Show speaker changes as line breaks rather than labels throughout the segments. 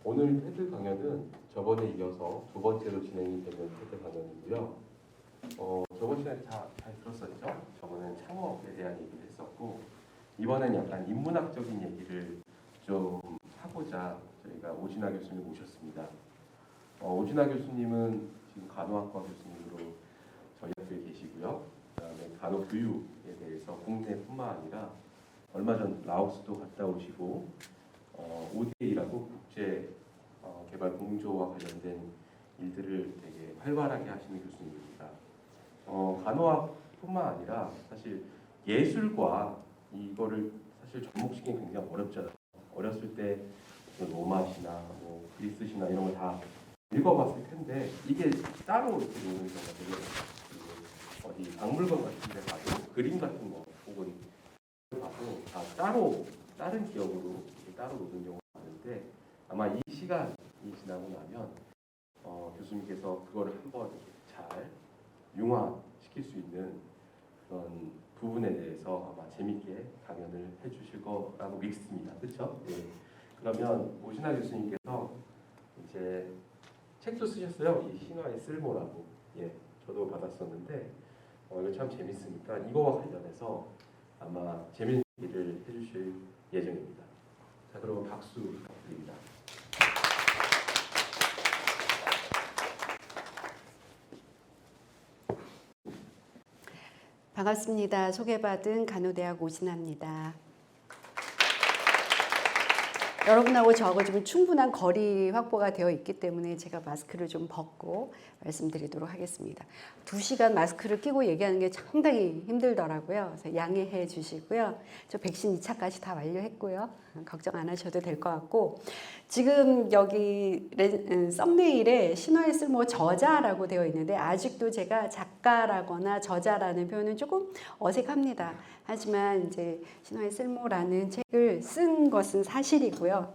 오늘 테드 강연은 저번에 이어서 두 번째로 진행이 되는 테드 강연이고요. 저번 시간에 잘 들었었죠? 저번엔 창업에 대한 얘기를 했었고, 이번엔 약간 인문학적인 얘기를 좀 하고자 저희가 오진아 교수님 모셨습니다. 오진아 교수님은 지금 간호학과 교수님으로 저희 학교에 계시고요. 그다음에 간호교육에 대해서 국내뿐만 아니라 얼마 전 라오스도 갔다 오시고 ODA라고 국제 개발 공조와 관련된 일들을 되게 활발하게 하시는 교수님입니다. 간호학뿐만 아니라 사실 예술과 이거를 사실 접목시키기 굉장히 어렵잖아요. 어렸을 때 로마시나 뭐 그리스 신화 이런 걸 다 읽어봤을 텐데 이게 따로 이렇게 노는 경우가 되게 어디 박물관 같은 데 가도 그림 같은 거 혹은 봐도 다 따로 다른 기억으로 따로 노는 경우가 많은데 아마 이 시간이 지나고 나면 교수님께서 그거를 한번 잘 융화시킬 수 있는 그런 부분에 대해서 아마 재밌게 강연을 해주실 거라고 믿습니다. 그렇죠? 예. 그러면 오진아 교수님께서 이제 책도 쓰셨어요. 이 신화의 쓸모라고. 예, 저도 받았었는데 이거 참 재밌으니까 이거와 관련해서 아마 재밌는 얘기를 해주실 예정입니다. 자, 그럼 박수 부탁드립니다.
반갑습니다. 소개받은 간호대학 오진아입니다. 여러분하고 저하고 지금 충분한 거리 확보가 되어 있기 때문에 제가 마스크를 좀 벗고 말씀드리도록 하겠습니다. 2시간 마스크를 끼고 얘기하는 게 상당히 힘들더라고요. 그래서 양해해 주시고요. 저 백신 2차까지 다 완료했고요. 걱정 안 하셔도 될 것 같고, 지금 여기 썸네일에 신화의 쓸모 저자라고 되어 있는데 아직도 제가 작가라거나 저자라는 표현은 조금 어색합니다. 하지만 이제 신화의 쓸모라는 책을 쓴 것은 사실이고요.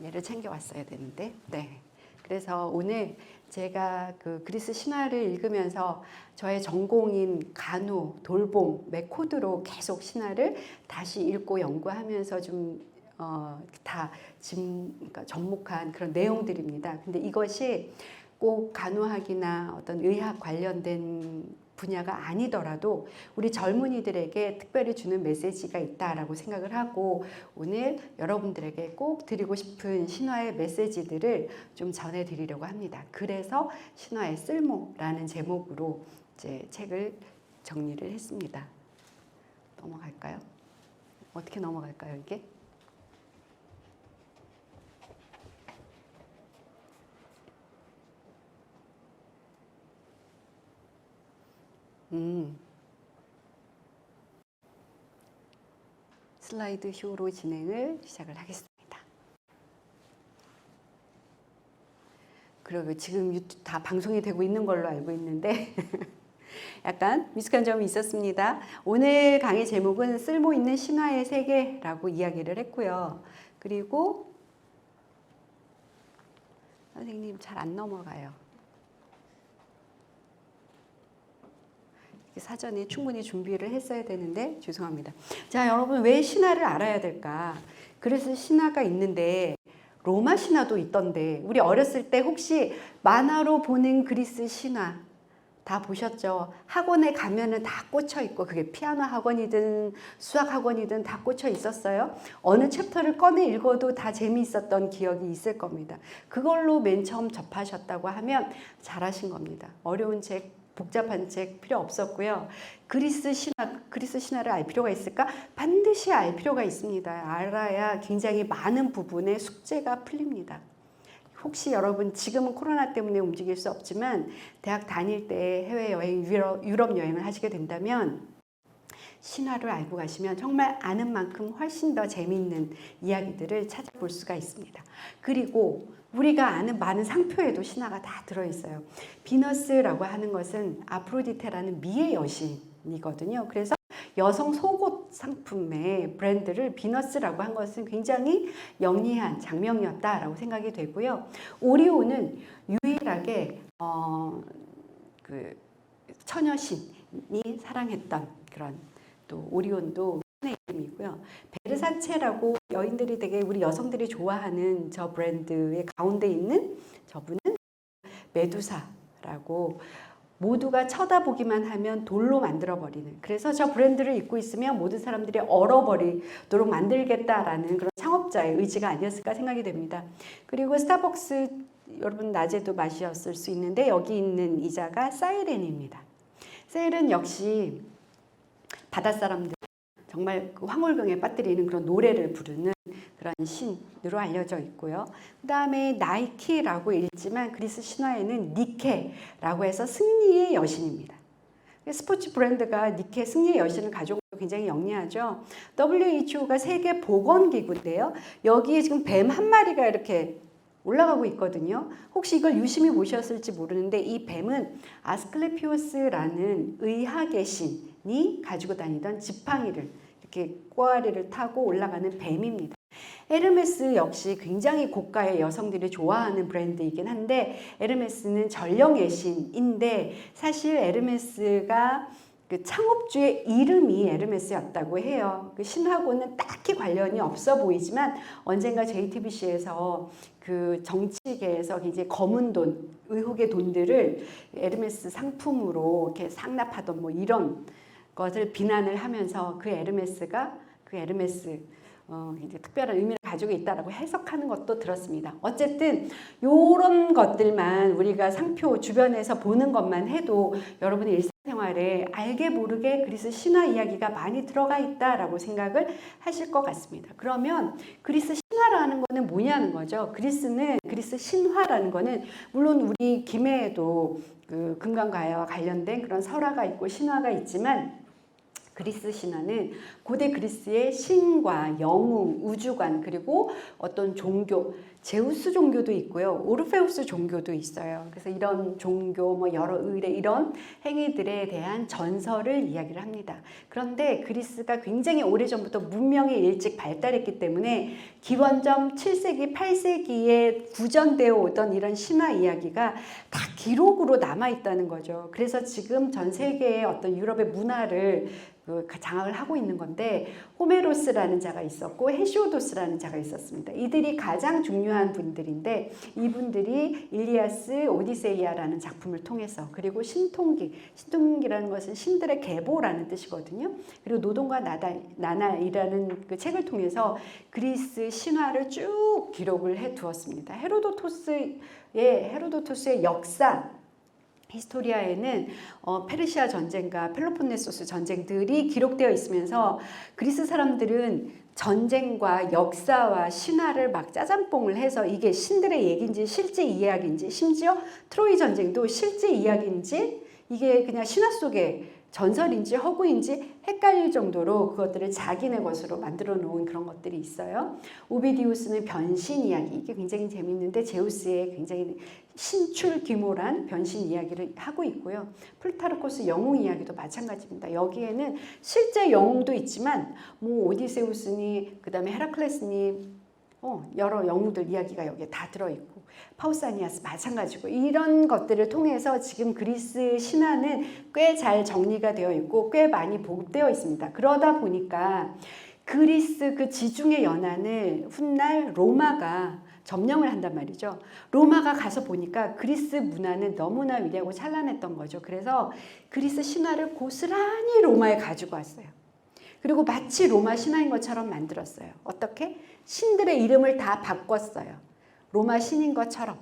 얘를 챙겨왔어야 되는데, 네. 그래서 오늘 제가 그 그리스 신화를 읽으면서 저의 전공인 간호, 돌봄, 메코드로 계속 신화를 다시 읽고 연구하면서 좀 그러니까 접목한 그런 내용들입니다. 근데 이것이 꼭 간호학이나 어떤 의학 관련된 분야가 아니더라도 우리 젊은이들에게 특별히 주는 메시지가 있다라고 생각을 하고 오늘 여러분들에게 꼭 드리고 싶은 신화의 메시지들을 좀 전해드리려고 합니다. 그래서 신화의 쓸모라는 제목으로 이제 책을 정리를 했습니다. 넘어갈까요? 어떻게 넘어갈까요, 이게? 슬라이드 쇼로 진행을 시작을 하겠습니다. 그리고 지금 유튜브 다 방송이 되고 있는 걸로 알고 있는데 약간 미숙한 점이 있었습니다. 오늘 강의 제목은 쓸모 있는 신화의 세계라고 이야기를 했고요. 그리고 선생님 잘 안 넘어가요. 사전에 충분히 준비를 했어야 되는데 죄송합니다. 자, 여러분 왜 신화를 알아야 될까? 그래서 신화가 있는데 로마 신화도 있던데 우리 어렸을 때 혹시 만화로 보는 그리스 신화 다 보셨죠? 학원에 가면은 다 꽂혀 있고 그게 피아노 학원이든 수학 학원이든 다 꽂혀 있었어요. 어느 챕터를 꺼내 읽어도 다 재미있었던 기억이 있을 겁니다. 그걸로 맨 처음 접하셨다고 하면 잘하신 겁니다. 어려운 책, 복잡한 책 필요 없었고요. 그리스 신화를 알 필요가 있을까? 반드시 알 필요가 있습니다. 알아야 굉장히 많은 부분의 숙제가 풀립니다. 혹시 여러분 지금은 코로나 때문에 움직일 수 없지만 대학 다닐 때 해외여행, 유럽 여행을 하시게 된다면 신화를 알고 가시면 정말 아는 만큼 훨씬 더 재미있는 이야기들을 찾아볼 수가 있습니다. 그리고 우리가 아는 많은 상표에도 신화가 다 들어있어요. 비너스라고 하는 것은 아프로디테라는 미의 여신이거든요. 그래서 여성 속옷 상품의 브랜드를 비너스라고 한 것은 굉장히 영리한 장명이었다라고 생각이 되고요. 오리온은 유일하게 그 처녀신이 사랑했던 그런 또 오리온도 신의 이름이고요. 베르사체라고 여인들이 되게 우리 여성들이 좋아하는 저 브랜드의 가운데 있는 저분은 메두사라고 모두가 쳐다보기만 하면 돌로 만들어버리는, 그래서 저 브랜드를 입고 있으면 모든 사람들이 얼어버리도록 만들겠다라는 그런 창업자의 의지가 아니었을까 생각이 됩니다. 그리고 스타벅스 여러분 낮에도 마셨을 수 있는데 여기 있는 이 자가 사이렌입니다. 사이렌 역시 바닷사람들 정말 그 황홀경에 빠뜨리는 그런 노래를 부르는 그런 신으로 알려져 있고요. 그 다음에 나이키라고 읽지만 그리스 신화에는 니케라고 해서 승리의 여신입니다. 스포츠 브랜드가 니케 승리의 여신을 가져온 게 굉장히 영리하죠. WHO가 세계 보건기구인데요. 여기에 지금 뱀 한 마리가 이렇게 올라가고 있거든요. 혹시 이걸 유심히 보셨을지 모르는데 이 뱀은 아스클레피오스라는 의학의 신이 가지고 다니던 지팡이를 이렇게 꼬아리를 타고 올라가는 뱀입니다. 에르메스 역시 굉장히 고가의 여성들이 좋아하는 브랜드이긴 한데 에르메스는 전령의 신인데 사실 에르메스가 그 창업주의 이름이 에르메스였다고 해요. 그 신하고는 딱히 관련이 없어 보이지만 언젠가 JTBC에서 그 정치계에서 이제 검은 돈, 의혹의 돈들을 에르메스 상품으로 이렇게 상납하던 뭐 이런 것을 비난을 하면서 그 에르메스가 그 에르메스 이제 특별한 의미를 가지고 있다라고 해석하는 것도 들었습니다. 어쨌든 이런 것들만 우리가 상표 주변에서 보는 것만 해도 여러분의 일상생활에 알게 모르게 그리스 신화 이야기가 많이 들어가 있다라고 생각을 하실 것 같습니다. 그러면 그리스 신화라는 거는 뭐냐는 거죠. 그리스 신화라는 거는 물론 우리 김해에도 그 금강가야와 관련된 그런 설화가 있고 신화가 있지만 그리스 신화는 고대 그리스의 신과 영웅, 우주관 그리고 어떤 종교, 제우스 종교도 있고요. 오르페우스 종교도 있어요. 그래서 이런 종교, 뭐 여러 의례 이런 행위들에 대한 전설을 이야기를 합니다. 그런데 그리스가 굉장히 오래전부터 문명이 일찍 발달했기 때문에 기원전 7세기, 8세기에 구전되어 오던 이런 신화 이야기가 다 기록으로 남아있다는 거죠. 그래서 지금 전 세계의 어떤 유럽의 문화를 장악을 하고 있는 건데 호메로스라는 자가 있었고 헤시오도스라는 자가 있었습니다. 이들이 가장 중요한 분들인데 이분들이 일리아스 오디세이아라는 작품을 통해서 그리고 신통기라는 것은 신들의 계보라는 뜻이거든요. 그리고 노동과 나날이라는 그 책을 통해서 그리스 신화를 쭉 기록을 해 두었습니다. 헤로도토스의 역사 히스토리아에는 페르시아 전쟁과 펠로폰네소스 전쟁들이 기록되어 있으면서 그리스 사람들은 전쟁과 역사와 신화를 막 짜장뽕을 해서 이게 신들의 얘기인지 실제 이야기인지 심지어 트로이 전쟁도 실제 이야기인지 이게 그냥 신화 속의 전설인지 허구인지 헷갈릴 정도로 그것들을 자기네 것으로 만들어 놓은 그런 것들이 있어요. 오비디우스는 변신 이야기, 이게 굉장히 재밌는데 제우스의 굉장히 신출 규모란 변신 이야기를 하고 있고요. 플루타르코스 영웅 이야기도 마찬가지입니다. 여기에는 실제 영웅도 있지만 뭐 오디세우스니 그다음에 헤라클레스니 여러 영웅들 이야기가 여기에 다 들어있고 파우사니아스 마찬가지고 이런 것들을 통해서 지금 그리스 신화는 꽤 잘 정리가 되어 있고 꽤 많이 보급되어 있습니다. 그러다 보니까 그리스 그 지중해 연안을 훗날 로마가 점령을 한단 말이죠. 로마가 가서 보니까 그리스 문화는 너무나 위대하고 찬란했던 거죠. 그래서 그리스 신화를 고스란히 로마에 가지고 왔어요. 그리고 마치 로마 신화인 것처럼 만들었어요. 어떻게? 신들의 이름을 다 바꿨어요. 로마 신인 것처럼.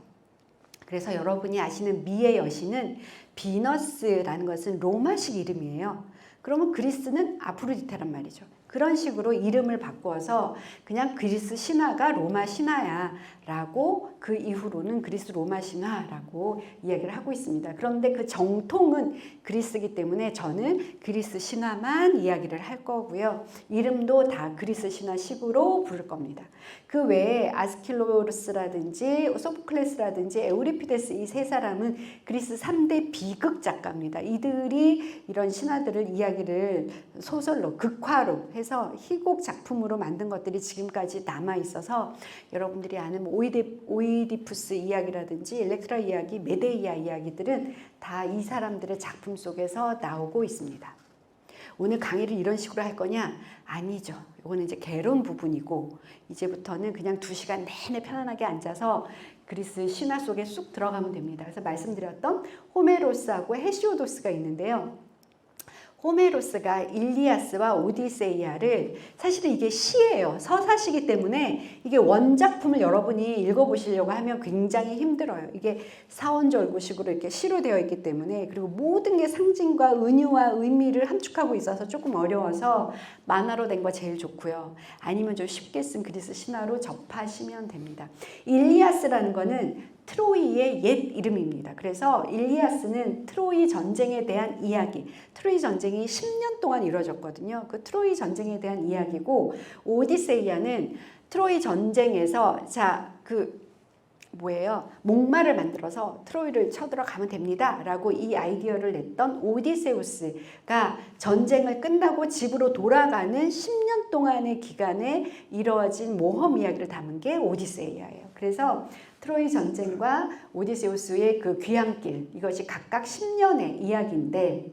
그래서 여러분이 아시는 미의 여신은 비너스라는 것은 로마식 이름이에요. 그러면 그리스는 아프로디테란 말이죠. 그런 식으로 이름을 바꿔서 그냥 그리스 신화가 로마 신화야 라고 그 이후로는 그리스 로마 신화라고 이야기를 하고 있습니다. 그런데 그 정통은 그리스이기 때문에 저는 그리스 신화만 이야기를 할 거고요. 이름도 다 그리스 신화식으로 부를 겁니다. 그 외에 아스킬로스라든지 소포클레스라든지 에우리피데스 이 세 사람은 그리스 3대 비극 작가입니다. 이들이 이런 신화들을 이야기를 소설로 극화로 해서 희곡 작품으로 만든 것들이 지금까지 남아 있어서 여러분들이 아는 오이디푸스 이야기라든지 엘렉트라 이야기, 메데이아 이야기들은 다 이 사람들의 작품 속에서 나오고 있습니다. 오늘 강의를 이런 식으로 할 거냐? 아니죠. 이거는 이제 개론 부분이고 이제부터는 그냥 2시간 내내 편안하게 앉아서 그리스 신화 속에 쑥 들어가면 됩니다. 그래서 말씀드렸던 호메로스하고 헤시오도스가 있는데요. 호메로스가 일리아스와 오디세이아를 사실은 이게 시예요. 서사시기 때문에 이게 원작품을 여러분이 읽어보시려고 하면 굉장히 힘들어요. 이게 사원절구식으로 이렇게 시로 되어 있기 때문에 그리고 모든 게 상징과 은유와 의미를 함축하고 있어서 조금 어려워서 만화로 된 거 제일 좋고요. 아니면 좀 쉽게 쓴 그리스 신화로 접하시면 됩니다. 일리아스라는 거는 트로이의 옛 이름입니다. 그래서 일리아스는 트로이 전쟁에 대한 이야기, 트로이 전쟁이 10년 동안 이루어졌거든요. 그 트로이 전쟁에 대한 이야기고 오디세이아는 트로이 전쟁에서 목마를 만들어서 트로이를 쳐들어가면 됩니다 라고 이 아이디어를 냈던 오디세우스가 전쟁을 끝나고 집으로 돌아가는 10년 동안의 기간에 이루어진 모험 이야기를 담은 게 오디세이아예요. 그래서 트로이 전쟁과 오디세우스의 그 귀향길, 이것이 각각 10년의 이야기인데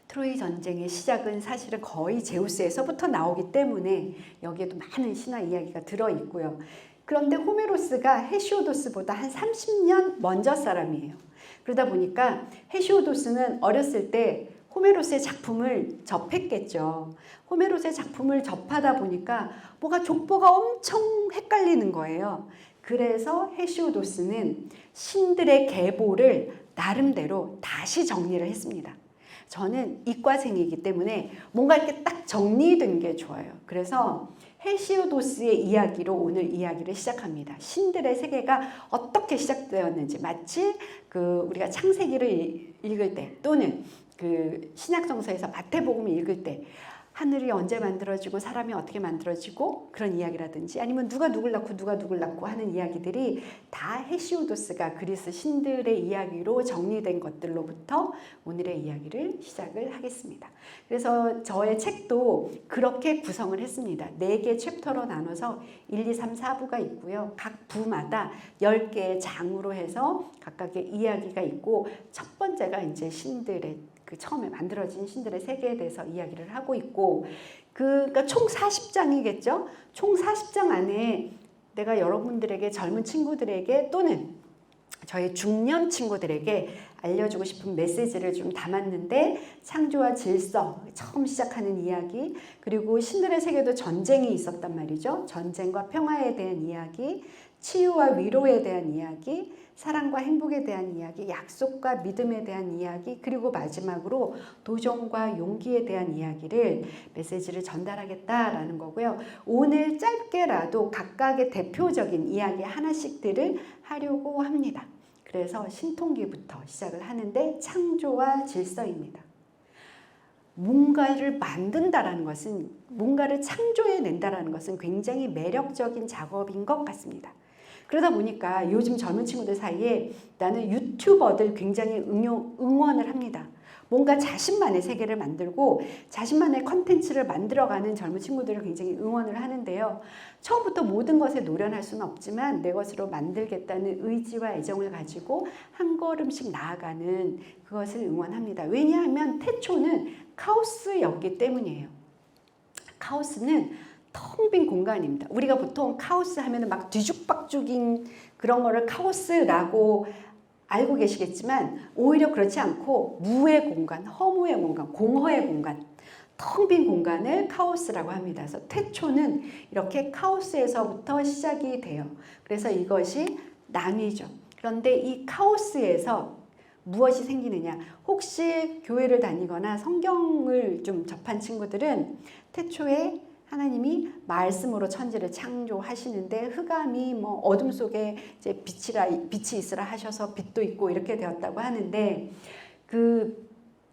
트로이 전쟁의 시작은 사실은 거의 제우스에서부터 나오기 때문에 여기에도 많은 신화 이야기가 들어있고요. 그런데 호메로스가 헤시오도스보다 한 30년 먼저 사람이에요. 그러다 보니까 헤시오도스는 어렸을 때 호메로스의 작품을 접했겠죠. 호메로스의 작품을 접하다 보니까 뭐가 족보가 엄청 헷갈리는 거예요. 그래서 헤시오도스는 신들의 계보를 나름대로 다시 정리를 했습니다. 저는 이과생이기 때문에 뭔가 이렇게 딱 정리된 게 좋아요. 그래서 헤시오도스의 이야기로 오늘 이야기를 시작합니다. 신들의 세계가 어떻게 시작되었는지, 마치 우리가 창세기를 읽을 때 또는 신약성서에서 마태복음을 읽을 때 하늘이 언제 만들어지고 사람이 어떻게 만들어지고 그런 이야기라든지 아니면 누가 누굴 낳고 하는 이야기들이 다 헤시오도스가 그리스 신들의 이야기로 정리된 것들로부터 오늘의 이야기를 시작을 하겠습니다. 그래서 저의 책도 그렇게 구성을 했습니다. 4개 챕터로 나눠서 1, 2, 3, 4부가 있고요. 각 부마다 10개의 장으로 해서 각각의 이야기가 있고 첫 번째가 이제 신들의 처음에 만들어진 신들의 세계에 대해서 이야기를 하고 있고 그러니까 총 40장이겠죠. 총 40장 안에 내가 여러분들에게 젊은 친구들에게 또는 저희 중년 친구들에게 알려주고 싶은 메시지를 좀 담았는데 창조와 질서, 처음 시작하는 이야기, 그리고 신들의 세계도 전쟁이 있었단 말이죠. 전쟁과 평화에 대한 이야기, 치유와 위로에 대한 이야기, 사랑과 행복에 대한 이야기, 약속과 믿음에 대한 이야기, 그리고 마지막으로 도전과 용기에 대한 이야기를 메시지를 전달하겠다라는 거고요. 오늘 짧게라도 각각의 대표적인 이야기 하나씩들을 하려고 합니다. 그래서 신통기부터 시작을 하는데 창조와 질서입니다. 뭔가를 만든다라는 것은, 뭔가를 창조해낸다라는 것은 굉장히 매력적인 작업인 것 같습니다. 그러다 보니까 요즘 젊은 친구들 사이에 나는 유튜버들 굉장히 응원을 합니다. 뭔가 자신만의 세계를 만들고 자신만의 컨텐츠를 만들어가는 젊은 친구들을 굉장히 응원을 하는데요. 처음부터 모든 것에 노련할 수는 없지만 내 것으로 만들겠다는 의지와 애정을 가지고 한 걸음씩 나아가는 그것을 응원합니다. 왜냐하면 태초는 카오스였기 때문이에요. 카오스는 텅 빈 공간입니다. 우리가 보통 카오스 하면은 막 뒤죽박죽인 그런 거를 카오스라고 알고 계시겠지만 오히려 그렇지 않고 무의 공간, 허무의 공간, 공허의 공간, 텅 빈 공간을 카오스라고 합니다. 그래서 태초는 이렇게 카오스에서부터 시작이 돼요. 그래서 이것이 나뉘죠. 그런데 이 카오스에서 무엇이 생기느냐? 혹시 교회를 다니거나 성경을 좀 접한 친구들은 태초에 하나님이 말씀으로 천지를 창조하시는데 흑암이 뭐 어둠 속에 이제 빛이 있으라 하셔서 빛도 있고 이렇게 되었다고 하는데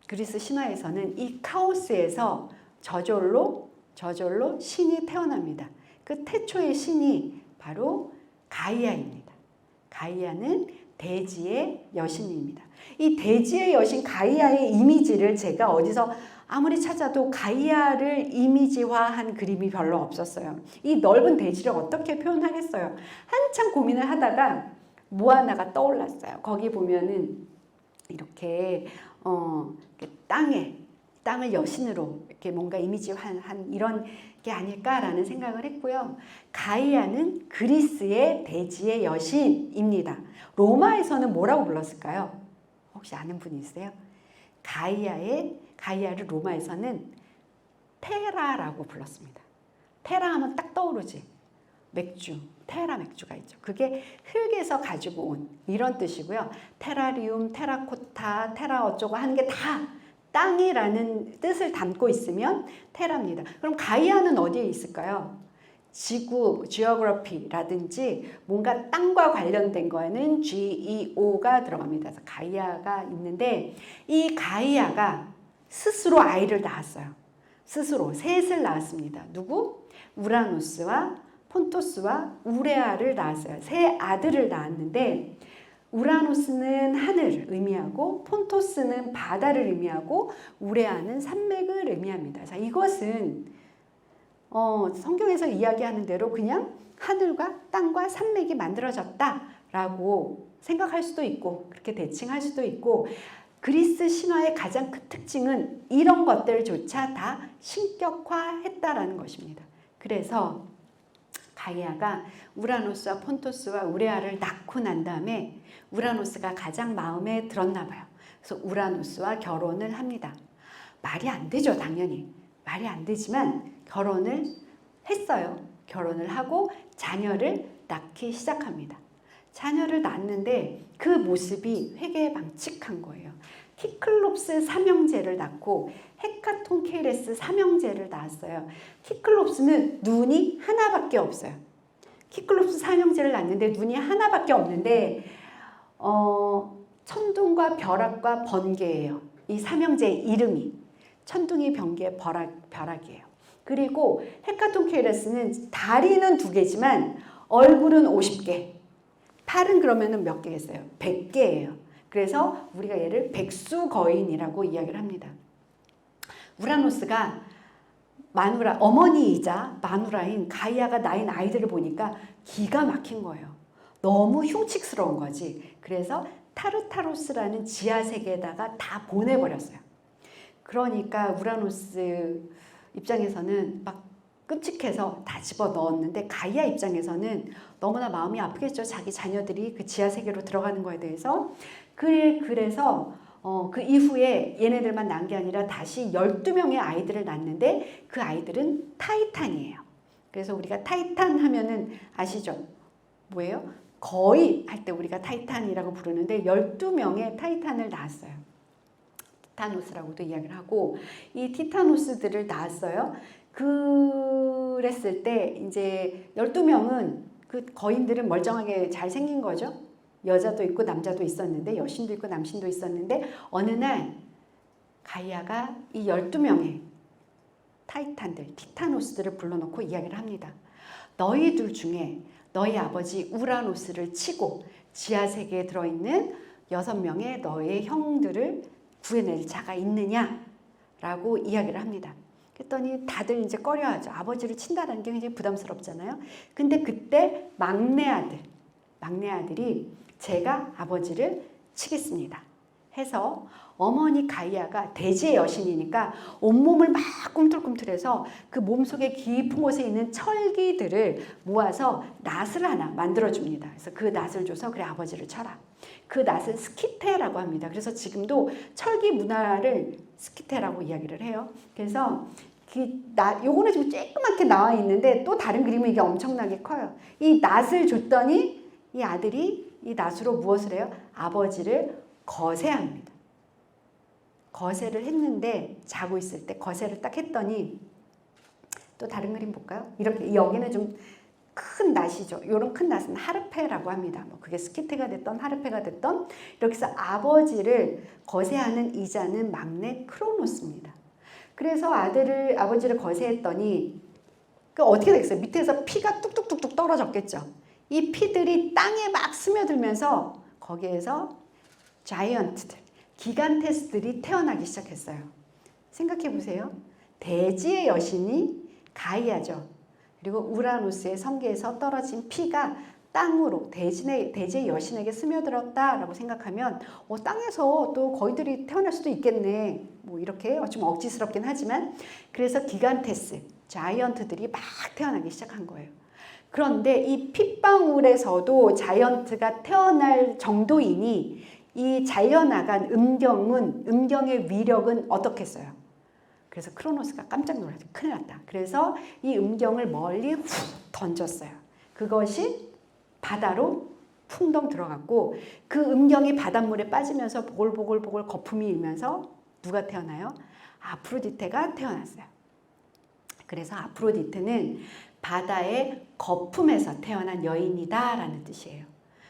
그리스 신화에서는 이 카오스에서 저절로 신이 태어납니다. 그 태초의 신이 바로 가이아입니다. 가이아는 대지의 여신입니다. 이 대지의 여신 가이아의 이미지를 제가 어디서 아무리 찾아도 가이아를 이미지화한 그림이 별로 없었어요. 이 넓은 대지를 어떻게 표현하겠어요? 한참 고민을 하다가 모아나가 떠올랐어요. 거기 보면은 이렇게 땅에 땅을 여신으로 이렇게 뭔가 이미지한 이런 게 아닐까라는 생각을 했고요. 가이아는 그리스의 대지의 여신입니다. 로마에서는 뭐라고 불렀을까요? 혹시 아는 분이 있어요? 가이아를 로마에서는 테라라고 불렀습니다. 테라 하면 딱 떠오르지. 맥주, 테라 맥주가 있죠. 그게 흙에서 가지고 온 이런 뜻이고요. 테라리움, 테라코타, 테라 어쩌고 하는 게 다 땅이라는 뜻을 담고 있으면 테라입니다. 그럼 가이아는 어디에 있을까요? 지구, geography라든지 뭔가 땅과 관련된 거에는 GEO가 들어갑니다. 그래서 가이아가 있는데 이 가이아가 스스로 아이를 낳았어요. 스스로 셋을 낳았습니다. 누구? 우라노스와 폰토스와 우레아를 낳았어요. 세 아들을 낳았는데 우라노스는 하늘을 의미하고 폰토스는 바다를 의미하고 우레아는 산맥을 의미합니다. 자, 이것은 성경에서 이야기하는 대로 그냥 하늘과 땅과 산맥이 만들어졌다라고 생각할 수도 있고 그렇게 대칭할 수도 있고 그리스 신화의 가장 큰 특징은 이런 것들조차 다 신격화했다라는 것입니다. 그래서 가이아가 우라노스와 폰토스와 우레아를 낳고 난 다음에 우라노스가 가장 마음에 들었나 봐요. 그래서 우라노스와 결혼을 합니다. 말이 안 되죠, 당연히. 말이 안 되지만 결혼을 했어요. 결혼을 하고 자녀를 낳기 시작합니다. 자녀를 낳는데 그 모습이 회개방칙한 거예요. 키클롭스 삼형제를 낳고 헤카톤케레스 삼형제를 낳았어요. 키클롭스는 눈이 하나밖에 없어요. 키클롭스 삼형제를 낳는데 눈이 하나밖에 없는데 천둥과 벼락과 번개예요. 이 삼형제의 이름이 천둥이 번개 벼락이에요. 그리고 헤카톤케레스는 다리는 2개지만 얼굴은 50개. 팔은 그러면은 몇 개겠어요? 100개예요. 그래서 우리가 얘를 백수거인이라고 이야기를 합니다. 우라노스가 마누라, 어머니이자 마누라인 가이아가 낳은 아이들을 보니까 기가 막힌 거예요. 너무 흉측스러운 거지. 그래서 타르타로스라는 지하세계에다가 다 보내버렸어요. 그러니까 우라노스 입장에서는 막 끔찍해서 다 집어넣었는데 가이아 입장에서는 너무나 마음이 아프겠죠. 자기 자녀들이 그 지하세계로 들어가는 거에 대해서. 그래서 그 이후에 얘네들만 낳은 게 아니라 다시 12명의 아이들을 낳는데 그 아이들은 타이탄이에요. 그래서 우리가 타이탄 하면은 아시죠? 뭐예요? 거의 할 때 우리가 타이탄이라고 부르는데 12명의 타이탄을 낳았어요. 티타노스라고도 이야기를 하고 이 티타노스들을 낳았어요. 그랬을 때 이제 12명은 그 거인들은 멀쩡하게 잘 생긴 거죠. 여자도 있고 남자도 있었는데 여신도 있고 남신도 있었는데 어느 날 가이아가 이 12명의 타이탄들, 티타노스들을 불러놓고 이야기를 합니다. 너희들 중에 너희 아버지 우라노스를 치고 지하세계에 들어있는 6명의 너의 형들을 구해낼 자가 있느냐라고 이야기를 합니다. 그랬더니 다들 이제 꺼려하죠. 아버지를 친다라는 게 굉장히 부담스럽잖아요. 근데 그때 막내 아들이 제가 아버지를 치겠습니다 해서 어머니 가이아가 대지의 여신이니까 온몸을 막 꿈틀꿈틀해서 그 몸속에 깊은 곳에 있는 철기들을 모아서 낫을 하나 만들어줍니다. 그래서 그 낫을 줘서 그래 아버지를 쳐라. 그 낫은 스키테라고 합니다. 그래서 지금도 철기 문화를 스키테라고 이야기를 해요. 그래서 요거는 지금 조그맣게 나와 있는데 또 다른 그림은 이게 엄청나게 커요. 이 낫을 줬더니 이 아들이 이 낫으로 무엇을 해요? 아버지를 거세합니다. 거세를 했는데 자고 있을 때 거세를 딱 했더니 또 다른 그림 볼까요? 이렇게 여기는 좀 큰 낫이죠. 이런 큰 낫은 하르페라고 합니다. 뭐 그게 스키테가 됐던 하르페가 됐던 이렇게 해서 아버지를 거세하는 이자는 막내 크로노스입니다. 그래서 아버지를 거세했더니 그 어떻게 됐어요? 밑에서 피가 뚝뚝뚝뚝 떨어졌겠죠. 이 피들이 땅에 막 스며들면서 거기에서 자이언트들, 기간테스들이 태어나기 시작했어요. 생각해 보세요. 대지의 여신이 가이아죠. 그리고 우라노스의 성계에서 떨어진 피가 땅으로 대지의 여신에게 스며들었다라고 생각하면 땅에서 또 거위들이 태어날 수도 있겠네. 뭐 이렇게 좀 억지스럽긴 하지만 그래서 기간테스, 자이언트들이 막 태어나기 시작한 거예요. 그런데 이 핏방울에서도 자이언트가 태어날 정도이니 이 잘려나간 음경의 위력은 어떻겠어요? 그래서 크로노스가 깜짝 놀랐어요. 큰일 났다. 그래서 이 음경을 멀리 훅 던졌어요. 그것이 바다로 풍덩 들어갔고 그 음경이 바닷물에 빠지면서 보글보글 거품이 일면서 누가 태어나요? 아프로디테가 태어났어요. 그래서 아프로디테는 바다의 거품에서 태어난 여인이다라는 뜻이에요.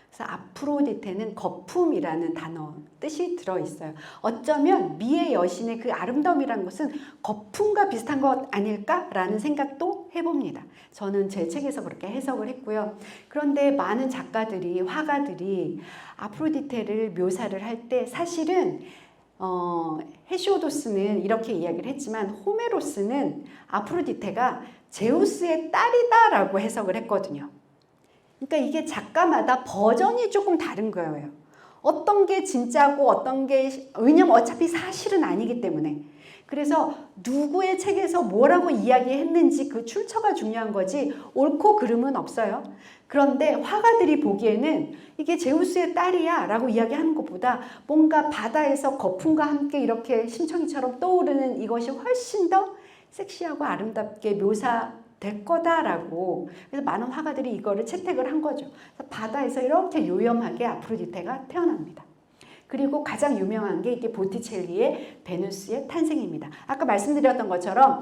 그래서 아프로디테는 거품이라는 단어 뜻이 들어있어요. 어쩌면 미의 여신의 그 아름다움이라는 것은 거품과 비슷한 것 아닐까라는 생각도 해봅니다. 저는 제 책에서 그렇게 해석을 했고요. 그런데 많은 작가들이, 화가들이 아프로디테를 묘사를 할 때 사실은 헤시오도스는 이렇게 이야기를 했지만 호메로스는 아프로디테가 제우스의 딸이다라고 해석을 했거든요. 그러니까 이게 작가마다 버전이 조금 다른 거예요. 어떤 게 진짜고 어떤 게, 왜냐면 어차피 사실은 아니기 때문에. 그래서 누구의 책에서 뭐라고 이야기했는지 그 출처가 중요한 거지 옳고 그름은 없어요. 그런데 화가들이 보기에는 이게 제우스의 딸이야 라고 이야기하는 것보다 뭔가 바다에서 거품과 함께 이렇게 심청이처럼 떠오르는 이것이 훨씬 더 섹시하고 아름답게 묘사될 거다라고. 그래서 많은 화가들이 이거를 채택을 한 거죠. 그래서 바다에서 이렇게 요염하게 아프로디테가 태어납니다. 그리고 가장 유명한 게 이게 보티첼리의 베누스의 탄생입니다. 아까 말씀드렸던 것처럼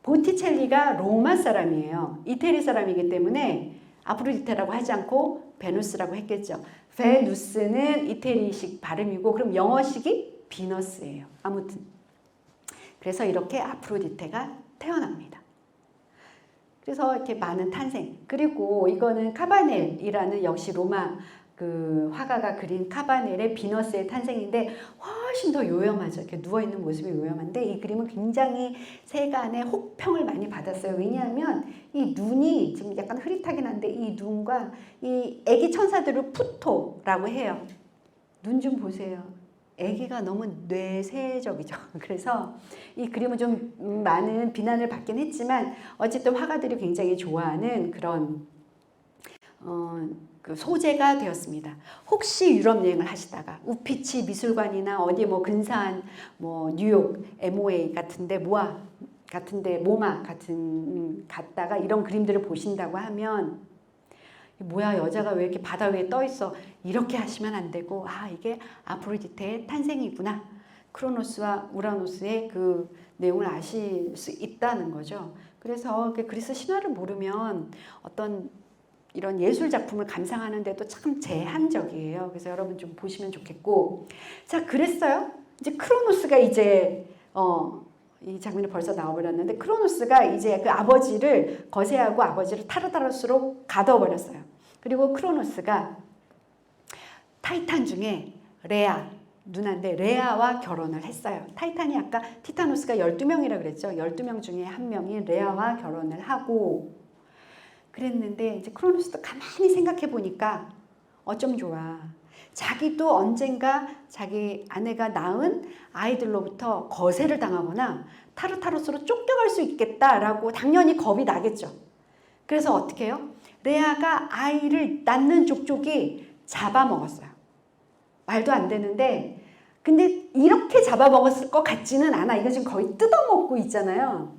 보티첼리가 로마 사람이에요. 이태리 사람이기 때문에 아프로디테라고 하지 않고 베누스라고 했겠죠. 베누스는 이태리식 발음이고 그럼 영어식이 비너스예요. 아무튼 그래서 이렇게 아프로디테가 태어납니다. 그래서 이렇게 많은 탄생. 그리고 이거는 카바넬이라는 역시 로마 그 화가가 그린 카바넬의 비너스의 탄생인데 훨씬 더 요염하죠. 이렇게 누워있는 모습이 요염한데 이 그림은 굉장히 세간의 혹평을 많이 받았어요. 왜냐하면 이 눈이 지금 약간 흐릿하긴 한데 이 눈과 이 애기 천사들을 푸토라고 해요. 눈 좀 보세요. 애기가 너무 뇌세적이죠. 그래서 이 그림은 좀 많은 비난을 받긴 했지만 어쨌든 화가들이 굉장히 좋아하는 그런 그 소재가 되었습니다. 혹시 유럽 여행을 하시다가 우피치 미술관이나 어디 뭐 근사한 뭐 뉴욕 MOA 같은데 모마 같은 갔다가 이런 그림들을 보신다고 하면 뭐야 여자가 왜 이렇게 바다 위에 떠 있어 이렇게 하시면 안 되고 이게 아프로디테의 탄생이구나. 크로노스와 우라노스의 그 내용을 아실 수 있다는 거죠. 그래서 그리스 신화를 모르면 어떤 이런 예술 작품을 감상하는데도 참 제한적이에요. 그래서 여러분 좀 보시면 좋겠고. 자, 그랬어요. 이제 크로노스가 이제 이 장면이 벌써 나와버렸는데 크로노스가 이제 그 아버지를 거세하고 아버지를 타르타로스로 가둬버렸어요. 그리고 크로노스가 타이탄 중에 레아 누나인데 레아와 결혼을 했어요. 타이탄이 아까 티타노스가 12명이라 그랬죠. 12명 중에 한 명이 레아와 결혼을 하고 그랬는데 이제 크로노스도 가만히 생각해 보니까 어쩜 좋아. 자기도 언젠가 자기 아내가 낳은 아이들로부터 거세를 당하거나 타르타로스로 쫓겨갈 수 있겠다라고 당연히 겁이 나겠죠. 그래서 어떻게 해요? 레아가 아이를 낳는 족족이 잡아먹었어요. 말도 안 되는데 근데 이렇게 잡아먹었을 것 같지는 않아. 이거 지금 거의 뜯어먹고 있잖아요.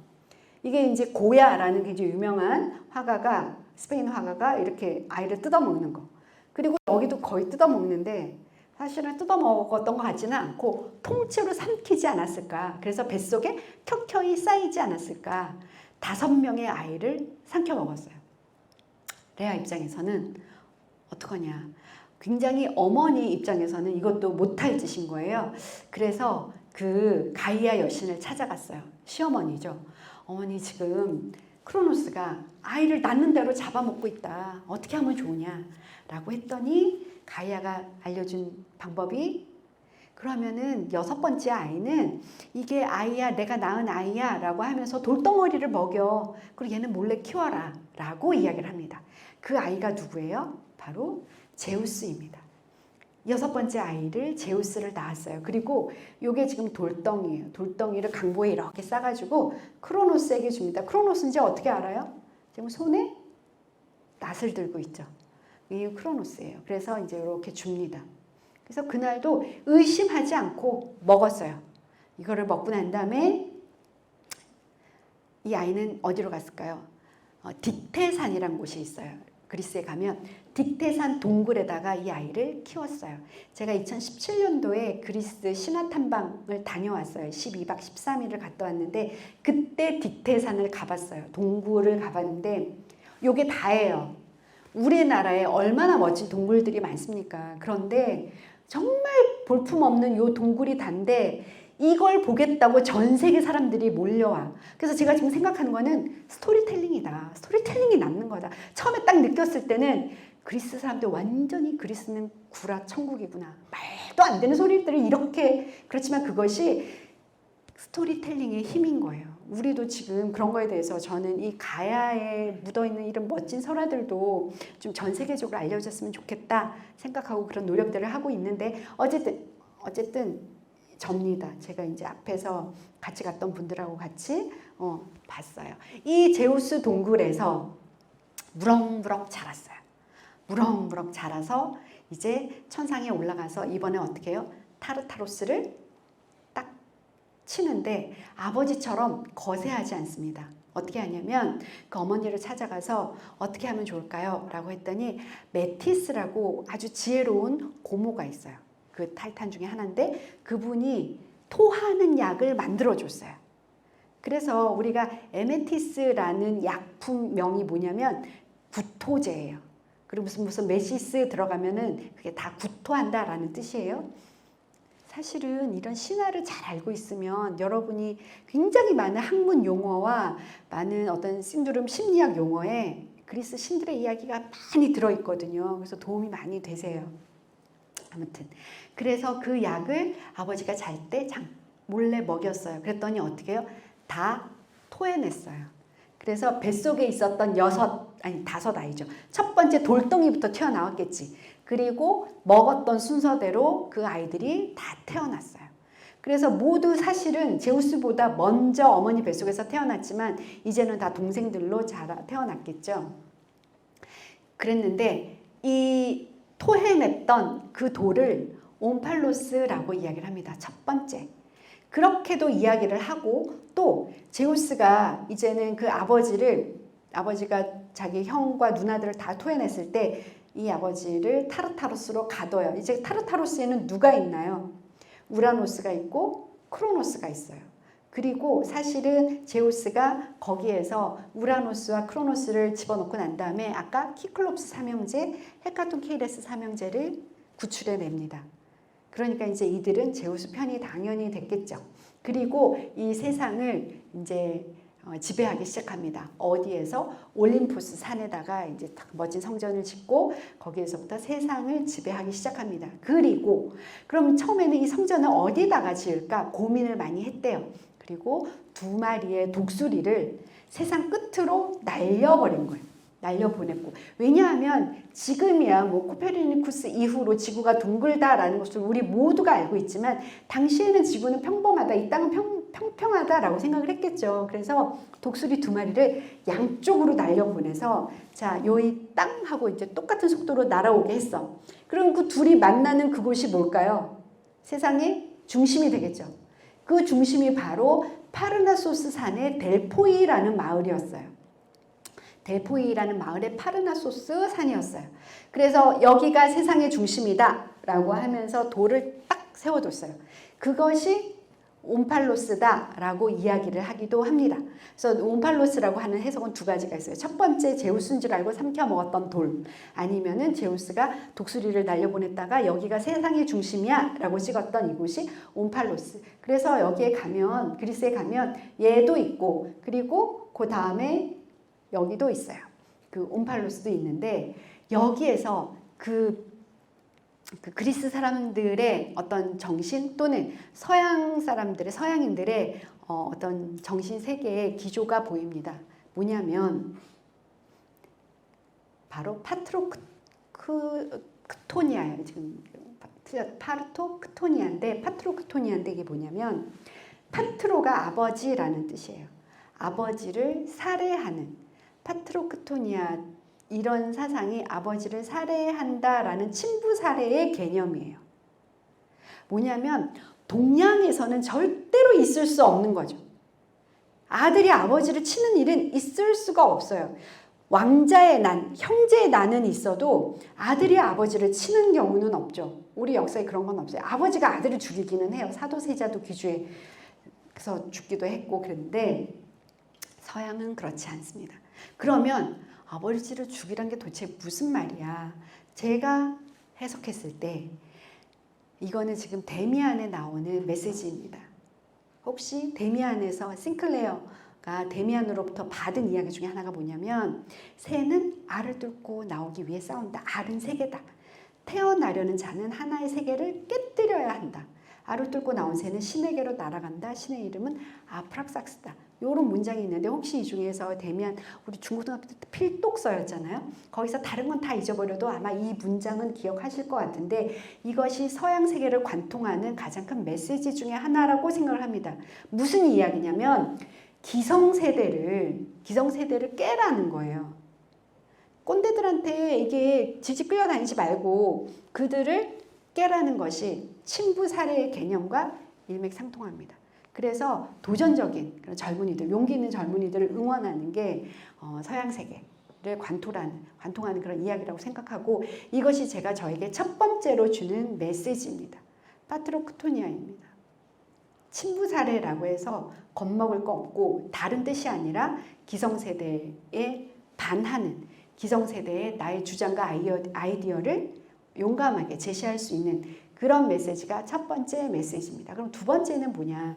이게 이제 고야라는 굉장히 유명한 화가가 스페인 화가가 이렇게 아이를 뜯어먹는 거. 그리고 여기도 거의 뜯어먹는데 사실은 뜯어먹었던 것 같지는 않고 통째로 삼키지 않았을까. 그래서 뱃속에 켜켜이 쌓이지 않았을까. 5명의 아이를 삼켜 먹었어요. 레아 입장에서는 어떡하냐. 굉장히 어머니 입장에서는 이것도 못할 짓인 거예요. 그래서 그 가이아 여신을 찾아갔어요. 시어머니죠. 어머니 지금 크로노스가 아이를 낳는 대로 잡아먹고 있다. 어떻게 하면 좋으냐? 라고 했더니 가이아가 알려준 방법이 그러면은 6번째 아이는 이게 아이야, 내가 낳은 아이야 라고 하면서 돌덩어리를 먹여. 그리고 얘는 몰래 키워라 라고 이야기를 합니다. 그 아이가 누구예요? 바로 제우스입니다. 6번째 아이를 제우스를 낳았어요. 그리고 요게 지금 돌덩이에요. 돌덩이를 강보에 이렇게 싸가지고 크로노스에게 줍니다. 크로노스는 이제 어떻게 알아요? 지금 손에 낫을 들고 있죠. 이 크로노스예요. 그래서 이제 이렇게 줍니다. 그래서 그날도 의심하지 않고 먹었어요. 이거를 먹고 난 다음에 이 아이는 어디로 갔을까요? 딕테산이라는 곳이 있어요. 그리스에 가면 딕테산 동굴에다가 이 아이를 키웠어요. 제가 2017년도에 그리스 신화 탐방을 다녀왔어요. 12박 13일을 갔다 왔는데 그때 딕테산을 가봤어요. 동굴을 가봤는데 요게 다예요. 우리나라에 얼마나 멋진 동굴들이 많습니까? 그런데 정말 볼품없는 요 동굴이 단데 이걸 보겠다고 전 세계 사람들이 몰려와. 그래서 제가 지금 생각하는 거는 스토리텔링이다. 스토리텔링이 남는 거다. 처음에 딱 느꼈을 때는 그리스 사람들 완전히 그리스는 구라 천국이구나. 말도 안 되는 소리들을 이렇게 그렇지만 그것이 스토리텔링의 힘인 거예요. 우리도 지금 그런 거에 대해서 저는 이 가야에 묻어있는 이런 멋진 설화들도 좀 전 세계적으로 알려졌으면 좋겠다 생각하고 그런 노력들을 하고 있는데 어쨌든 접니다. 제가 이제 앞에서 같이 갔던 분들하고 같이 봤어요. 이 제우스 동굴에서 무럭무럭 자랐어요. 무럭무럭 자라서 이제 천상에 올라가서 이번에 어떻게 해요? 타르타로스를 딱 치는데 아버지처럼 거세하지 않습니다. 어떻게 하냐면 그 어머니를 찾아가서 어떻게 하면 좋을까요? 라고 했더니 메티스라고 아주 지혜로운 고모가 있어요. 그 타이탄 중에 하나인데 그분이 토하는 약을 만들어줬어요. 그래서 우리가 에메티스라는 약품명이 뭐냐면 구토제예요. 그리고 무슨 메시스 들어가면은 그게 다 구토한다라는 뜻이에요. 사실은 이런 신화를 잘 알고 있으면 여러분이 굉장히 많은 학문 용어와 많은 어떤 신두름 심리학 용어에 그리스 신들의 이야기가 많이 들어있거든요. 그래서 도움이 많이 되세요. 아무튼 그래서 그 약을 아버지가 잘 때 몰래 먹였어요. 그랬더니 어떻게 해요? 다 토해냈어요. 그래서 뱃속에 있었던 5 아이죠. 첫 번째 돌덩이부터 튀어나왔겠지. 그리고 먹었던 순서대로 그 아이들이 다 태어났어요. 그래서 모두 사실은 제우스보다 먼저 어머니 뱃속에서 태어났지만 이제는 다 동생들로 태어났겠죠. 그랬는데 이 토해냈던 그 돌을 옴팔로스라고 이야기를 합니다. 첫 번째. 그렇게도 이야기를 하고 또 제우스가 이제는 그 아버지가 자기 형과 누나들을 다 토해냈을 때 이 아버지를 타르타로스로 가둬요. 이제 타르타로스에는 누가 있나요? 우라노스가 있고 크로노스가 있어요. 그리고 사실은 제우스가 거기에서 우라노스와 크로노스를 집어넣고 난 다음에 아까 키클롭스 삼형제, 헤카톤 케이레스 삼형제를 구출해냅니다. 그러니까 이제 이들은 제우스 편이 당연히 됐겠죠. 그리고 이 세상을 이제 지배하기 시작합니다. 어디에서? 올림푸스 산에다가 이제 멋진 성전을 짓고 거기에서부터 세상을 지배하기 시작합니다. 그리고 그럼 처음에는 이 성전을 어디다가 지을까 고민을 많이 했대요. 그리고 2마리의 독수리를 세상 끝으로 날려버린 거예요. 날려보냈고. 왜냐하면 지금이야 뭐 코페르니쿠스 이후로 지구가 둥글다라는 것을 우리 모두가 알고 있지만 당시에는 지구는 평범하다. 이 땅은 평평하다라고 생각을 했겠죠. 그래서 독수리 2마리를 양쪽으로 날려보내서 자, 요이 땅하고 이제 똑같은 속도로 날아오게 했어. 그럼 그 둘이 만나는 그곳이 뭘까요? 세상의 중심이 되겠죠. 그 중심이 바로 파르나소스 산의 델포이라는 마을이었어요. 델포이라는 마을의 파르나소스 산이었어요. 그래서 여기가 세상의 중심이다 라고 하면서 돌을 딱 세워뒀어요. 그것이 옴팔로스다 라고 이야기를 하기도 합니다. 그래서 옴팔로스라고 하는 해석은 2가지가 있어요. 첫 번째 제우스인 줄 알고 삼켜 먹었던 돌, 아니면은 제우스가 독수리를 날려보냈다가 여기가 세상의 중심이야 라고 찍었던 이곳이 옴팔로스. 그래서 여기에 가면, 그리스에 가면 얘도 있고 그리고 그 다음에 여기도 있어요. 그 옴팔로스도 있는데 여기에서 그 그 그리스 사람들의 어떤 정신 또는 서양 사람들의 서양인들의 어떤 정신 세계의 기조가 보입니다. 뭐냐면 바로 파트로크토니아예요. 지금 파트로크토니아인데 이게 뭐냐면 파트로가 아버지라는 뜻이에요. 아버지를 살해하는 파트로크토니아 이런 사상이 아버지를 살해한다라는 친부 살해의 개념이에요. 뭐냐면 동양에서는 절대로 있을 수 없는 거죠. 아들이 아버지를 치는 일은 있을 수가 없어요. 왕자의 난, 형제의 난은 있어도 아들이 아버지를 치는 경우는 없죠. 우리 역사에 그런 건 없어요. 아버지가 아들을 죽이기는 해요. 사도세자도 귀주에서 죽기도 했고 그런데 서양은 그렇지 않습니다. 그러면 아버지를 죽이란 게 도대체 무슨 말이야? 제가 해석했을 때 이거는 지금 데미안에 나오는 메시지입니다. 혹시 데미안에서 싱클레어가 데미안으로부터 받은 이야기 중에 하나가 뭐냐면 새는 알을 뚫고 나오기 위해 싸운다. 알은 세계다. 태어나려는 자는 하나의 세계를 깨뜨려야 한다. 알을 뚫고 나온 새는 신에게로 날아간다. 신의 이름은 아프락삭스다. 이런 문장이 있는데 혹시 이 중에서 데미안 우리 중고등학교 때 필독서였잖아요. 거기서 다른 건 다 잊어버려도 아마 이 문장은 기억하실 것 같은데 이것이 서양 세계를 관통하는 가장 큰 메시지 중에 하나라고 생각을 합니다. 무슨 이야기냐면 기성세대를 깨라는 거예요. 꼰대들한테 이게 질질 끌려다니지 말고 그들을 깨라는 것이 친부 살해의 개념과 일맥상통합니다. 그래서 도전적인 그런 젊은이들, 용기 있는 젊은이들을 응원하는 게 서양 세계를 관통하는 그런 이야기라고 생각하고 이것이 제가 저에게 첫 번째로 주는 메시지입니다. 파트로크토니아입니다. 친부 살해라고 해서 겁먹을 거 없고 다른 뜻이 아니라 기성세대에 반하는 기성세대의 나의 주장과 아이디어를 용감하게 제시할 수 있는 그런 메시지가 첫 번째 메시지입니다. 그럼 두 번째는 뭐냐?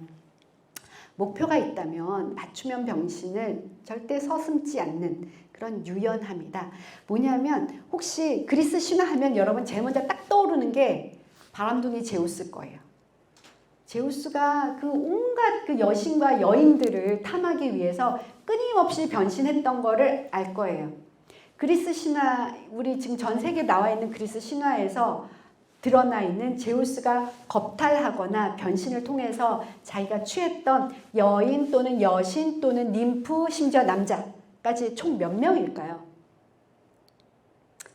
목표가 있다면 맞춤형 병신을 절대 서슴지 않는 그런 유연함이다. 뭐냐면 혹시 그리스 신화하면 여러분 제일 먼저 딱 떠오르는 게 바람둥이 제우스 거예요. 제우스가 그 온갖 그 여신과 여인들을 탐하기 위해서 끊임없이 변신했던 거를 알 거예요. 그리스 신화, 우리 지금 전 세계에 나와 있는 그리스 신화에서 드러나 있는 제우스가 겁탈하거나 변신을 통해서 자기가 취했던 여인 또는 여신 또는 님프 심지어 남자까지 총 몇 명일까요?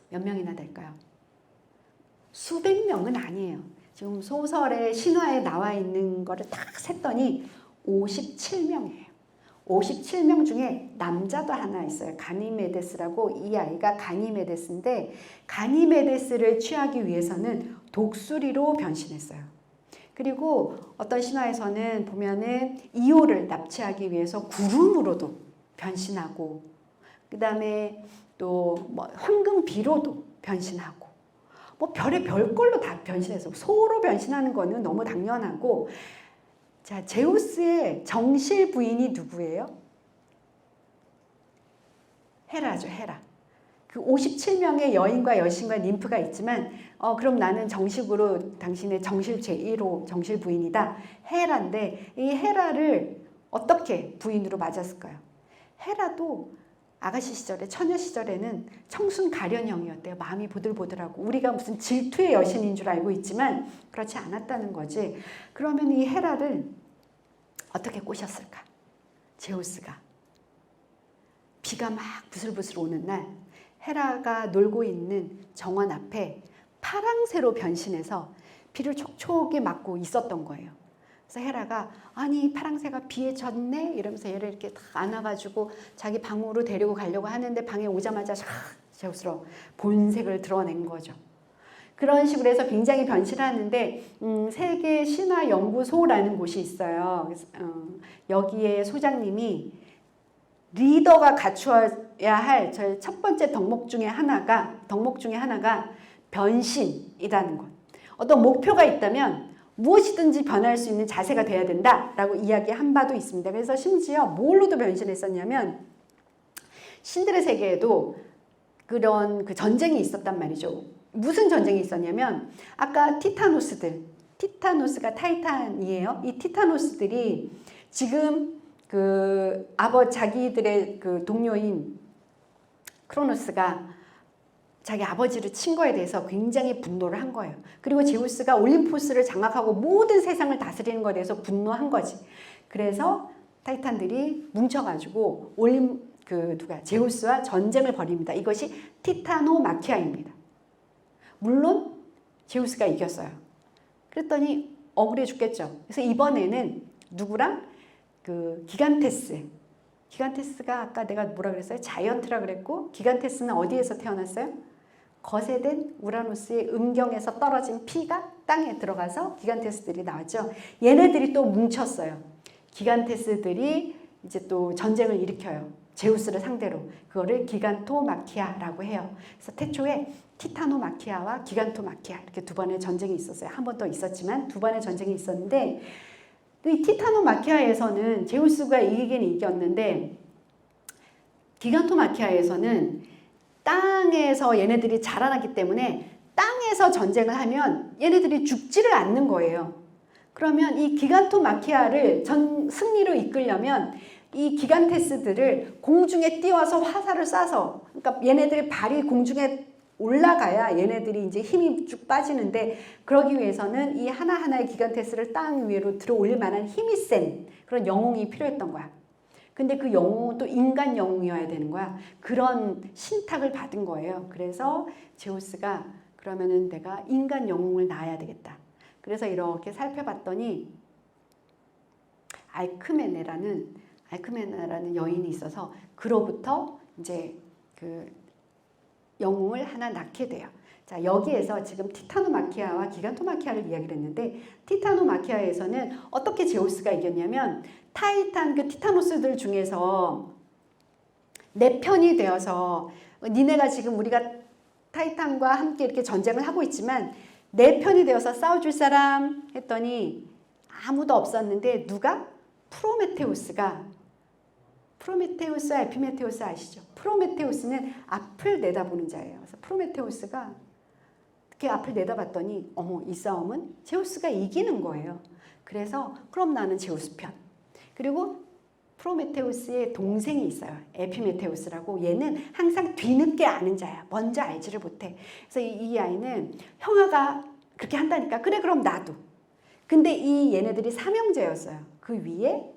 몇 명이나 될까요? 수백 명은 아니에요. 지금 소설의 신화에 나와 있는 거를 딱 셌더니 57명이에요. 57명 중에 남자도 하나 있어요. 가니메데스라고. 이 아이가 가니메데스인데 가니메데스를 취하기 위해서는 독수리로 변신했어요. 그리고 어떤 신화에서는 보면은 이오를 납치하기 위해서 구름으로도 변신하고 그 다음에 또 뭐 황금비로도 변신하고 뭐 별의 별걸로 다 변신해서 소로 변신하는 거는 너무 당연하고 자, 제우스의 정실 부인이 누구예요? 헤라죠, 헤라. 그 57명의 여인과 여신과 님프가 있지만 그럼 나는 정식으로 당신의 정실 제1호 정실 부인이다. 헤라인데 이 헤라를 어떻게 부인으로 맞았을까요? 헤라도 아가씨 시절에 처녀 시절에는 청순 가련형이었대요. 마음이 보들보들하고 우리가 무슨 질투의 여신인 줄 알고 있지만 그렇지 않았다는 거지. 그러면 이 헤라를 어떻게 꼬셨을까? 제우스가 비가 막 부슬부슬 오는 날 헤라가 놀고 있는 정원 앞에 파랑새로 변신해서 비를 촉촉이 맞고 있었던 거예요. 그래서 헤라가 아니 파랑새가 비에 젖네 이러면서 얘를 이렇게 다 안아가지고 자기 방으로 데리고 가려고 하는데 방에 오자마자 제우스로 본색을 드러낸 거죠. 그런 식으로 해서 굉장히 변신하는데 세계 신화 연구소라는 곳이 있어요. 그래서, 여기에 소장님이 리더가 갖추어야 할 저희 첫 번째 덕목 중에 하나가 변신이라는 것. 어떤 목표가 있다면 무엇이든지 변할 수 있는 자세가 돼야 된다라고 이야기한 바도 있습니다. 그래서 심지어 뭘로도 변신했었냐면 신들의 세계에도 그런 그 전쟁이 있었단 말이죠. 무슨 전쟁이 있었냐면 아까 티타노스가 타이탄이에요. 이 티타노스들이 지금 그 자기들의 그 동료인 크로노스가 자기 아버지를 친 거에 대해서 굉장히 분노를 한 거예요. 그리고 제우스가 올림포스를 장악하고 모든 세상을 다스리는 거에 대해서 분노한 거지. 그래서 타이탄들이 뭉쳐가지고 제우스와 전쟁을 벌입니다. 이것이 티타노마키아입니다. 물론 제우스가 이겼어요. 그랬더니 억울해 죽겠죠. 그래서 이번에는 누구랑? 그 기간테스가 아까 내가 뭐라 그랬어요? 자이언트라 그랬고, 기간테스는 어디에서 태어났어요? 거세된 우라노스의 음경에서 떨어진 피가 땅에 들어가서 기간테스들이 나왔죠. 얘네들이 또 뭉쳤어요. 기간테스들이 이제 또 전쟁을 일으켜요. 제우스를 상대로. 그거를 기간토마키아라고 해요. 그래서 태초에 티타노마키아와 기간토마키아 이렇게 두 번의 전쟁이 있었어요. 한 번 더 있었지만 두 번의 전쟁이 있었는데, 이 티타노마키아에서는 제우스가 이기긴 이겼는데, 기간토마키아에서는 땅에서 얘네들이 자라나기 때문에 땅에서 전쟁을 하면 얘네들이 죽지를 않는 거예요. 그러면 이 기간토마키아를 승리로 이끌려면 이 기간테스들을 공중에 띄워서 화살을 쏴서, 그러니까 얘네들 발이 공중에 올라가야 얘네들이 이제 힘이 쭉 빠지는데, 그러기 위해서는 이 하나하나의 기간테스를 땅 위로 들어 올릴 만한 힘이 센 그런 영웅이 필요했던 거야. 근데 그 영웅은 또 인간 영웅이어야 되는 거야. 그런 신탁을 받은 거예요. 그래서 제우스가 그러면은 내가 인간 영웅을 낳아야 되겠다. 그래서 이렇게 살펴봤더니 알크메네라는 여인이 있어서 그로부터 이제 그 영웅을 하나 낳게 돼요. 자, 여기에서 지금 티타노마키아와 기간토마키아를 이야기를 했는데, 티타노마키아에서는 어떻게 제우스가 이겼냐면 그 티타노스들 중에서 내 편이 되어서, 니네가 지금 우리가 타이탄과 함께 이렇게 전쟁을 하고 있지만 내 편이 되어서 싸워줄 사람 했더니 아무도 없었는데, 누가? 프로메테우스와 에피메테우스 아시죠? 프로메테우스는 앞을 내다보는 자예요. 그래서 프로메테우스가 이렇게 앞을 내다봤더니 이 싸움은 제우스가 이기는 거예요. 그래서 그럼 나는 제우스 편. 그리고 프로메테우스의 동생이 있어요. 에피메테우스라고. 얘는 항상 뒤늦게 아는 자야. 먼저 알지를 못해. 그래서 이 아이는 형아가 그렇게 한다니까, 그래 그럼 나도. 근데 얘네들이 삼형제였어요. 그 위에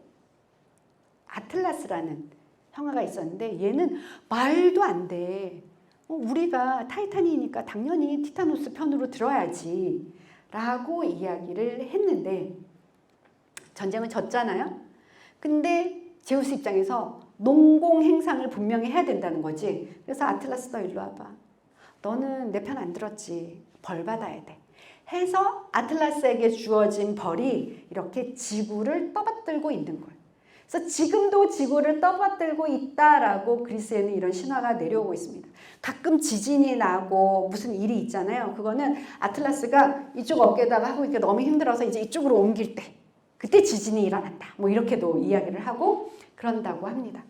아틀라스라는 형아가 있었는데 얘는 말도 안 돼. 우리가 타이탄이니까 당연히 티타노스 편으로 들어야지 라고 이야기를 했는데, 전쟁을 졌잖아요. 근데 제우스 입장에서 농공 행상을 분명히 해야 된다는 거지. 그래서 아틀라스, 너 일로 와봐. 너는 내 편 안 들었지. 벌 받아야 돼. 해서 아틀라스에게 주어진 벌이 이렇게 지구를 떠받들고 있는 거예요. 그래서 지금도 지구를 떠받들고 있다라고 그리스에는 이런 신화가 내려오고 있습니다. 가끔 지진이 나고 무슨 일이 있잖아요. 그거는 아틀라스가 이쪽 어깨에다가 하고 이렇게 너무 힘들어서 이제 이쪽으로 옮길 때, 그때 지진이 일어난다. 뭐 이렇게도 이야기를 하고 그런다고 합니다.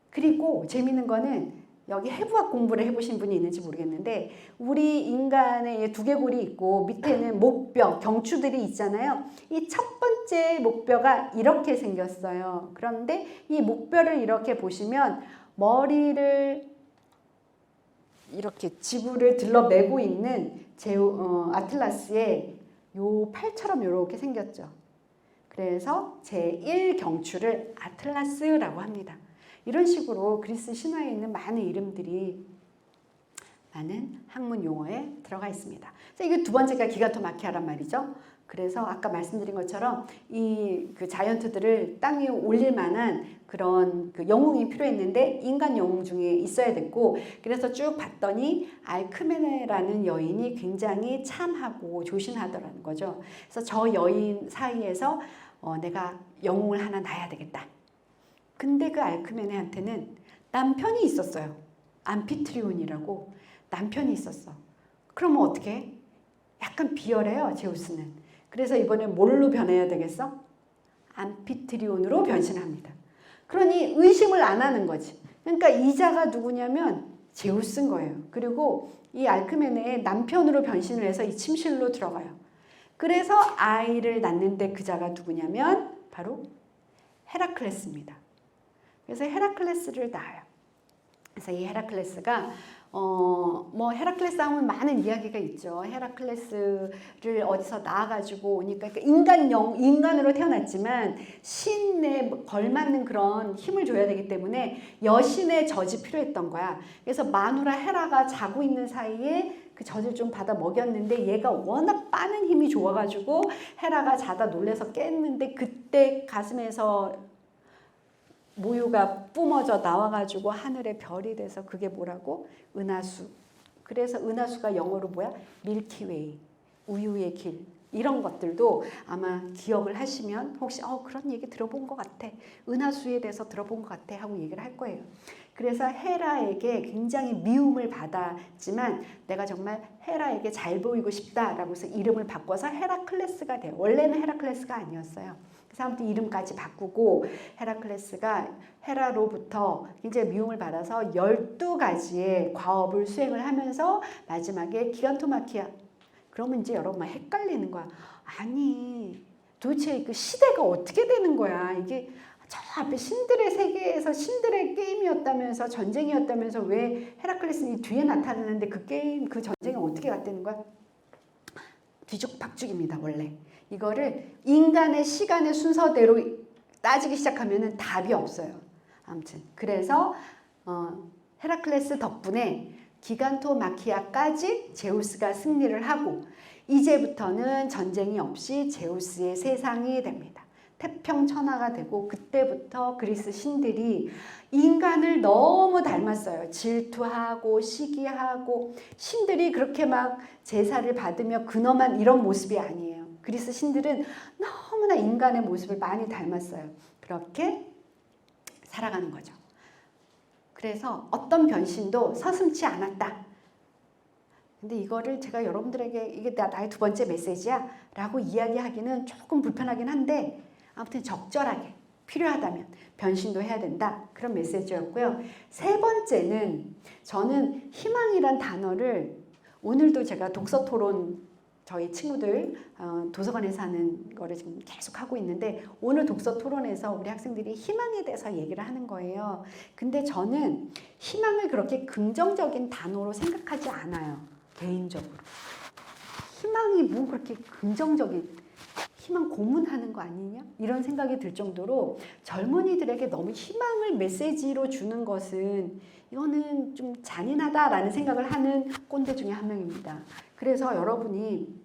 그리고 재미있는 거는 여기 해부학 공부를 해보신 분이 있는지 모르겠는데, 우리 인간의 두개골이 있고 밑에는 목뼈, 경추들이 있잖아요. 이 첫 번째 목뼈가 이렇게 생겼어요. 그런데 이 목뼈를 이렇게 보시면 머리를 이렇게 지구를 들러매고 있는 아틀라스의 요 팔처럼 이렇게 생겼죠. 그래서 제1경추를 아틀라스라고 합니다. 이런 식으로 그리스 신화에 있는 많은 이름들이 많은 학문 용어에 들어가 있습니다. 이게 두 번째가 기간토마키아란 말이죠. 그래서 아까 말씀드린 것처럼 그 자이언트들을 땅 위에 올릴 만한 그런 그 영웅이 필요했는데 인간 영웅 중에 있어야 됐고, 그래서 쭉 봤더니 알크메네라는 여인이 굉장히 참하고 조신하더라는 거죠. 그래서 저 여인 사이에서 내가 영웅을 하나 낳아야 되겠다. 근데 그 알크메네한테는 남편이 있었어요. 암피트리온이라고 남편이 있었어. 그러면 어떻게 해? 약간 비열해요, 제우스는. 그래서 이번에 뭘로 변해야 되겠어? 암피트리온으로 변신합니다. 그러니 의심을 안 하는 거지. 그러니까 이자가 누구냐면 제우스인 거예요. 그리고 이 알크메네의 남편으로 변신을 해서 이 침실로 들어가요. 그래서 아이를 낳는데 그자가 누구냐면 바로 헤라클레스입니다. 그래서 헤라클레스를 낳아요. 그래서 이 헤라클레스가 뭐 헤라클레스 하면 많은 이야기가 있죠. 헤라클레스를 어디서 낳아가지고 오니까 인간으로 태어났지만 신에 걸맞는 그런 힘을 줘야 되기 때문에 여신의 젖이 필요했던 거야. 그래서 마누라 헤라가 자고 있는 사이에 그 젖을 좀 받아 먹였는데 얘가 워낙 빠는 힘이 좋아가지고 헤라가 자다 놀래서 깼는데 그때 가슴에서 모유가 뿜어져 나와가지고 하늘의 별이 돼서 그게 뭐라고? 은하수. 그래서 은하수가 영어로 뭐야? 밀키웨이, 우유의 길. 이런 것들도 아마 기억을 하시면 혹시 그런 얘기 들어본 것 같아. 은하수에 대해서 들어본 것 같아 하고 얘기를 할 거예요. 그래서 헤라에게 굉장히 미움을 받았지만 내가 정말 헤라에게 잘 보이고 싶다라고 해서 이름을 바꿔서 헤라클레스가 돼요. 원래는 헤라클레스가 아니었어요. 그래서 아무튼 이름까지 바꾸고 헤라클레스가 헤라로부터 굉장히 미움을 받아서 12가지의 과업을 수행을 하면서 마지막에 기간토마키아. 그러면 이제 여러분 막 헷갈리는 거야. 아니 도대체 그 시대가 어떻게 되는 거야. 이게 저 앞에 신들의 세계에서 신들의 게임이었다면서 전쟁이었다면서 왜 헤라클레스는 뒤에 나타나는데 그 게임 그 전쟁이 어떻게 갔다는 거야. 뒤죽박죽입니다 원래. 이거를 인간의 시간의 순서대로 따지기 시작하면 답이 없어요. 아무튼 그래서 헤라클레스 덕분에 기간토마키아까지 제우스가 승리를 하고 이제부터는 전쟁이 없이 제우스의 세상이 됩니다. 태평천하가 되고 그때부터 그리스 신들이 인간을 너무 닮았어요. 질투하고 시기하고 신들이 그렇게 막 제사를 받으며 근엄한 이런 모습이 아니에요. 그리스 신들은 너무나 인간의 모습을 많이 닮았어요. 그렇게 살아가는 거죠. 그래서 어떤 변신도 서슴지 않았다. 근데 이거를 제가 여러분들에게 이게 나의 두 번째 메시지야 라고 이야기하기는 조금 불편하긴 한데 아무튼 적절하게 필요하다면 변신도 해야 된다. 그런 메시지였고요. 세 번째는 저는 희망이란 단어를 오늘도 제가 독서 토론 저희 친구들 도서관에서 하는 거를 지금 계속 하고 있는데 오늘 독서 토론에서 우리 학생들이 희망에 대해서 얘기를 하는 거예요. 근데 저는 희망을 그렇게 긍정적인 단어로 생각하지 않아요. 개인적으로. 희망이 뭐 그렇게 긍정적인 희망 고문하는 거 아니냐? 이런 생각이 들 정도로 젊은이들에게 너무 희망을 메시지로 주는 것은 이거는 좀 잔인하다라는 생각을 하는 꼰대 중에 한 명입니다. 그래서 여러분이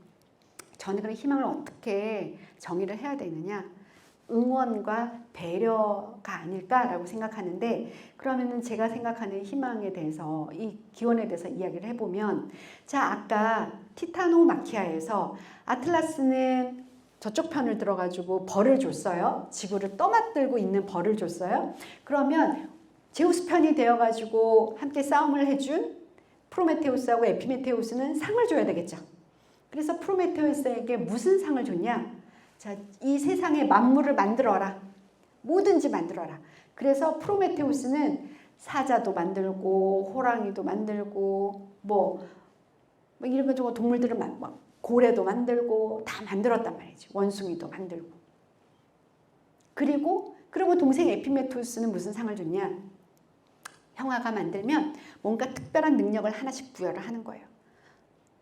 저는 그런 희망을 어떻게 정의를 해야 되느냐? 응원과 배려가 아닐까라고 생각하는데 그러면은 제가 생각하는 희망에 대해서 이 기원에 대해서 이야기를 해보면 자 아까 티타노마키아에서 아틀라스는 저쪽 편을 들어가지고 벌을 줬어요. 지구를 떠맡들고 있는 벌을 줬어요. 그러면 제우스 편이 되어가지고 함께 싸움을 해준 프로메테우스하고 에피메테우스는 상을 줘야 되겠죠. 그래서 프로메테우스에게 무슨 상을 줬냐? 자, 이 세상의 만물을 만들어라. 뭐든지 만들어라. 그래서 프로메테우스는 사자도 만들고 호랑이도 만들고 뭐 이런 거 저거 동물들을 막 고래도 만들고 다 만들었단 말이지. 원숭이도 만들고. 그리고 동생 에피메테우스는 무슨 상을 줬냐? 형아가 만들면 뭔가 특별한 능력을 하나씩 부여를 하는 거예요.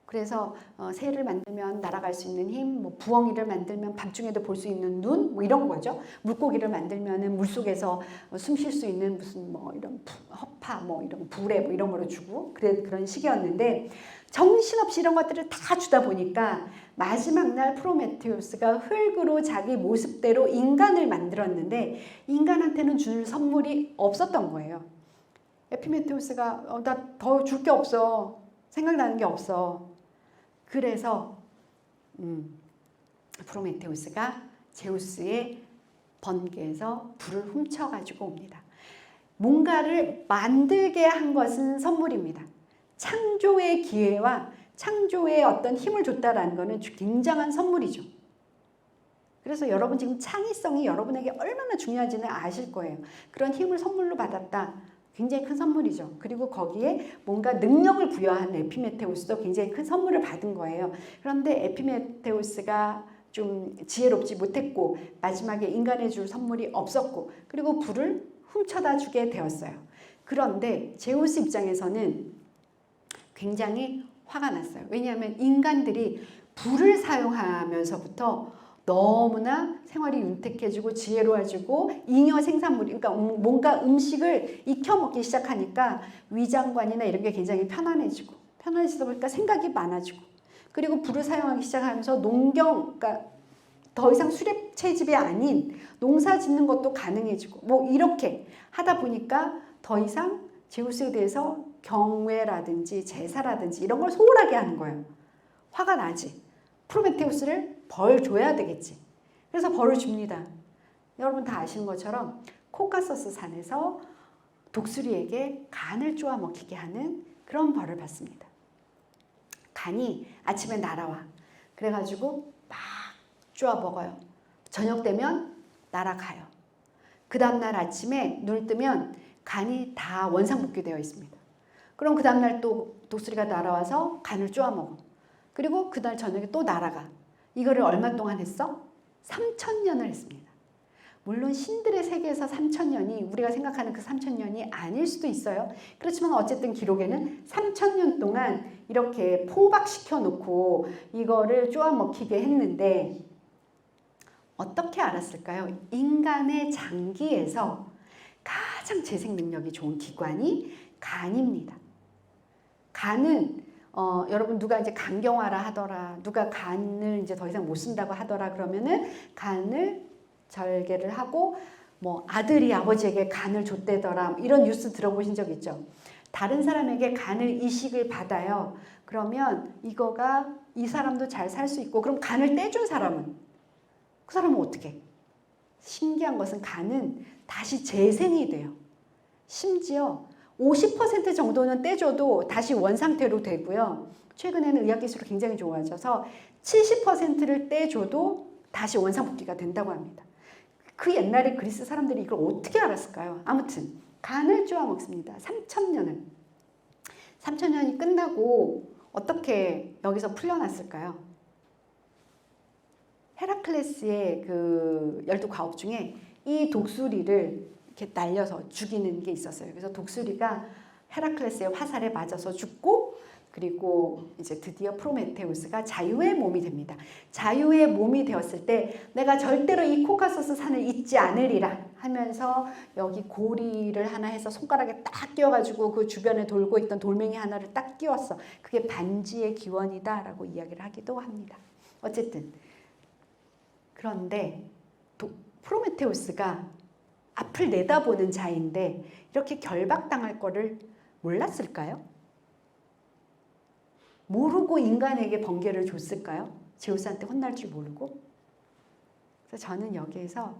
그래서 새를 만들면 날아갈 수 있는 힘, 뭐 부엉이를 만들면 밤중에도 볼 수 있는 눈, 뭐 이런 거죠. 물고기를 만들면은 물 속에서 숨 쉴 수 있는 무슨 뭐 이런 허파, 뭐 이런 불에 뭐 이런 거를 주고 그런 식이었는데 정신없이 이런 것들을 다 주다 보니까 마지막 날 프로메테우스가 흙으로 자기 모습대로 인간을 만들었는데 인간한테는 줄 선물이 없었던 거예요. 에피메테우스가 나 더 줄 게 없어. 생각나는 게 없어. 그래서 프로메테우스가 제우스의 번개에서 불을 훔쳐가지고 옵니다. 뭔가를 만들게 한 것은 선물입니다. 창조의 기회와 창조의 어떤 힘을 줬다라는 것은 굉장한 선물이죠. 그래서 여러분 지금 창의성이 여러분에게 얼마나 중요한지는 아실 거예요. 그런 힘을 선물로 받았다. 굉장히 큰 선물이죠. 그리고 거기에 뭔가 능력을 부여한 에피메테우스도 굉장히 큰 선물을 받은 거예요. 그런데 에피메테우스가 좀 지혜롭지 못했고 마지막에 인간에 줄 선물이 없었고 그리고 불을 훔쳐다 주게 되었어요. 그런데 제우스 입장에서는 굉장히 화가 났어요. 왜냐하면 인간들이 불을 사용하면서부터 너무나 생활이 윤택해지고 지혜로워지고 잉여 생산물이 그러니까 뭔가 음식을 익혀 먹기 시작하니까 위장관이나 이런 게 굉장히 편안해지다 보니까 생각이 많아지고 그리고 불을 사용하기 시작하면서 그러니까 더 이상 수렵 채집이 아닌 농사 짓는 것도 가능해지고 뭐 이렇게 하다 보니까 더 이상 제우스에 대해서 경외라든지 제사라든지 이런 걸 소홀하게 하는 거예요. 화가 나지. 프로메테우스를 벌 줘야 되겠지. 그래서 벌을 줍니다. 여러분 다 아시는 것처럼 코카소스 산에서 독수리에게 간을 쪼아 먹히게 하는 그런 벌을 받습니다. 간이 아침에 날아와. 그래가지고 막 쪼아 먹어요. 저녁 되면 날아가요. 그 다음날 아침에 눈을 뜨면 간이 다 원상복귀되어 있습니다. 그럼 그 다음날 또 독수리가 날아와서 간을 쪼아 먹어. 그리고 그날 저녁에 또 날아가. 이거를 얼마 동안 했어? 3000년을 했습니다. 물론 신들의 세계에서 3000년이 우리가 생각하는 그 3000년이 아닐 수도 있어요. 그렇지만 어쨌든 기록에는 3000년 동안 이렇게 포박시켜 놓고 이거를 쪼아 먹히게 했는데 어떻게 알았을까요? 인간의 장기에서 가장 재생 능력이 좋은 기관이 간입니다. 간은 여러분 누가 이제 간경화라 하더라, 누가 간을 이제 더 이상 못 쓴다고 하더라 그러면은 간을 절개를 하고 뭐 아들이 아버지에게 간을 줬대더라 이런 뉴스 들어보신 적 있죠? 다른 사람에게 간을 이식을 받아요. 그러면 이거가 이 사람도 잘 살 수 있고 그럼 간을 떼준 사람은 그 사람은 어떻게? 신기한 것은 간은 다시 재생이 돼요. 심지어 50% 정도는 떼줘도 다시 원상태로 되고요. 최근에는 의학기술이 굉장히 좋아져서 70%를 떼줘도 다시 원상복귀가 된다고 합니다. 그 옛날에 그리스 사람들이 이걸 어떻게 알았을까요? 아무튼 간을 쪼아 먹습니다. 3000년을. 3000년이 끝나고 어떻게 여기서 풀려났을까요? 헤라클레스의 그 12과업 중에 이 독수리를 이렇게 날려서 죽이는 게 있었어요. 그래서 독수리가 헤라클레스의 화살에 맞아서 죽고 그리고 이제 드디어 프로메테우스가 자유의 몸이 됩니다. 자유의 몸이 되었을 때 내가 절대로 이 코카소스 산을 잊지 않으리라 하면서 여기 고리를 하나 해서 손가락에 딱 끼워가지고 그 주변에 돌고 있던 돌멩이 하나를 딱 끼웠어. 그게 반지의 기원이다 라고 이야기를 하기도 합니다. 어쨌든 그런데 프로메테우스가 앞을 내다보는 자인데 이렇게 결박당할 거를 몰랐을까요? 모르고 인간에게 번개를 줬을까요? 제우스한테 혼날 줄 모르고? 그래서 저는 여기에서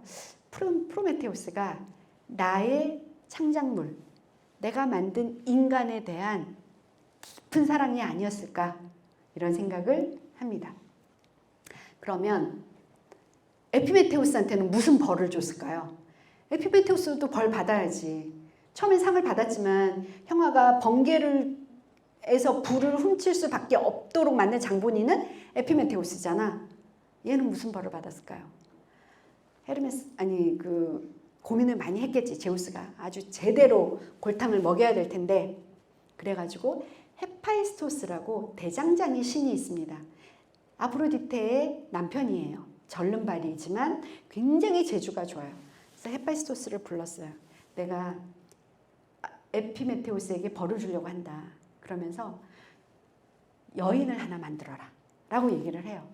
프로메테우스가 나의 창작물, 내가 만든 인간에 대한 깊은 사랑이 아니었을까? 이런 생각을 합니다. 그러면 에피메테우스한테는 무슨 벌을 줬을까요? 에피메테우스도 벌 받아야지. 처음엔 상을 받았지만 형아가 번개에서 불을 훔칠 수밖에 없도록 만든 장본인은 에피메테우스잖아. 얘는 무슨 벌을 받았을까요? 고민을 많이 했겠지. 제우스가 아주 제대로 골탕을 먹여야 될 텐데 그래가지고 헤파이스토스라고 대장장이 신이 있습니다. 아프로디테의 남편이에요. 절름발이지만 굉장히 재주가 좋아요. 그래서 헤파이스토스를 불렀어요. 내가 에피메테우스에게 벌을 주려고 한다. 그러면서 여인을 하나 만들어라 라고 얘기를 해요.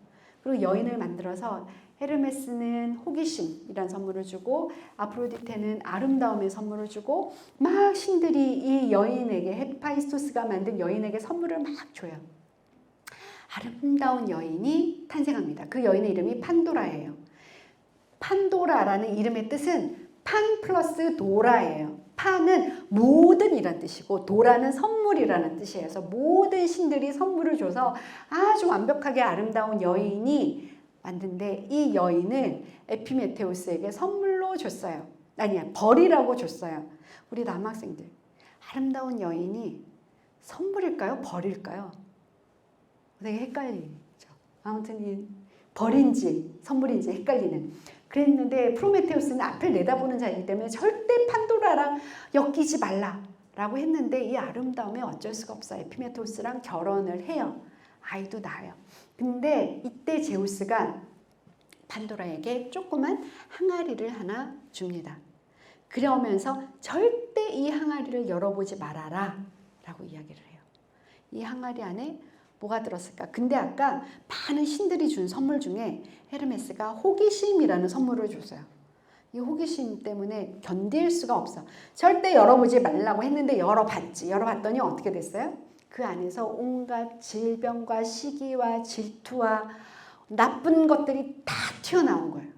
그리고 여인을 만들어서 헤르메스는 호기심이란 선물을 주고 아프로디테는 아름다움의 선물을 주고 막 신들이 이 여인에게 헤파이스토스가 만든 여인에게 선물을 막 줘요. 아름다운 여인이 탄생합니다. 그 여인의 이름이 판도라예요. 판도라라는 이름의 뜻은 판 플러스 도라예요. 판은 모든이란 뜻이고 도라는 선물이라는 뜻이에요. 그래서 모든 신들이 선물을 줘서 아주 완벽하게 아름다운 여인이 왔는데 이 여인을 에피메테우스에게 선물로 줬어요. 아니야, 벌이라고 줬어요. 우리 남학생들 아름다운 여인이 선물일까요? 벌일까요? 되게 헷갈리죠. 아무튼 이 벌인지 선물인지 헷갈리는. 그랬는데 프로메테우스는 앞을 내다보는 자이기 때문에 절대 판도라랑 엮이지 말라라고 했는데 이 아름다움에 어쩔 수가 없어요. 에피메테우스랑 결혼을 해요. 아이도 낳아요. 근데 이때 제우스가 판도라에게 조그만 항아리를 하나 줍니다. 그러면서 절대 이 항아리를 열어보지 말아라 라고 이야기를 해요. 이 항아리 안에 뭐가 들었을까? 근데 아까 많은 신들이 준 선물 중에 헤르메스가 호기심이라는 선물을 줬어요. 이 호기심 때문에 견딜 수가 없어. 절대 열어보지 말라고 했는데 열어봤지. 열어봤더니 어떻게 됐어요? 그 안에서 온갖 질병과 시기와 질투와 나쁜 것들이 다 튀어나온 거예요.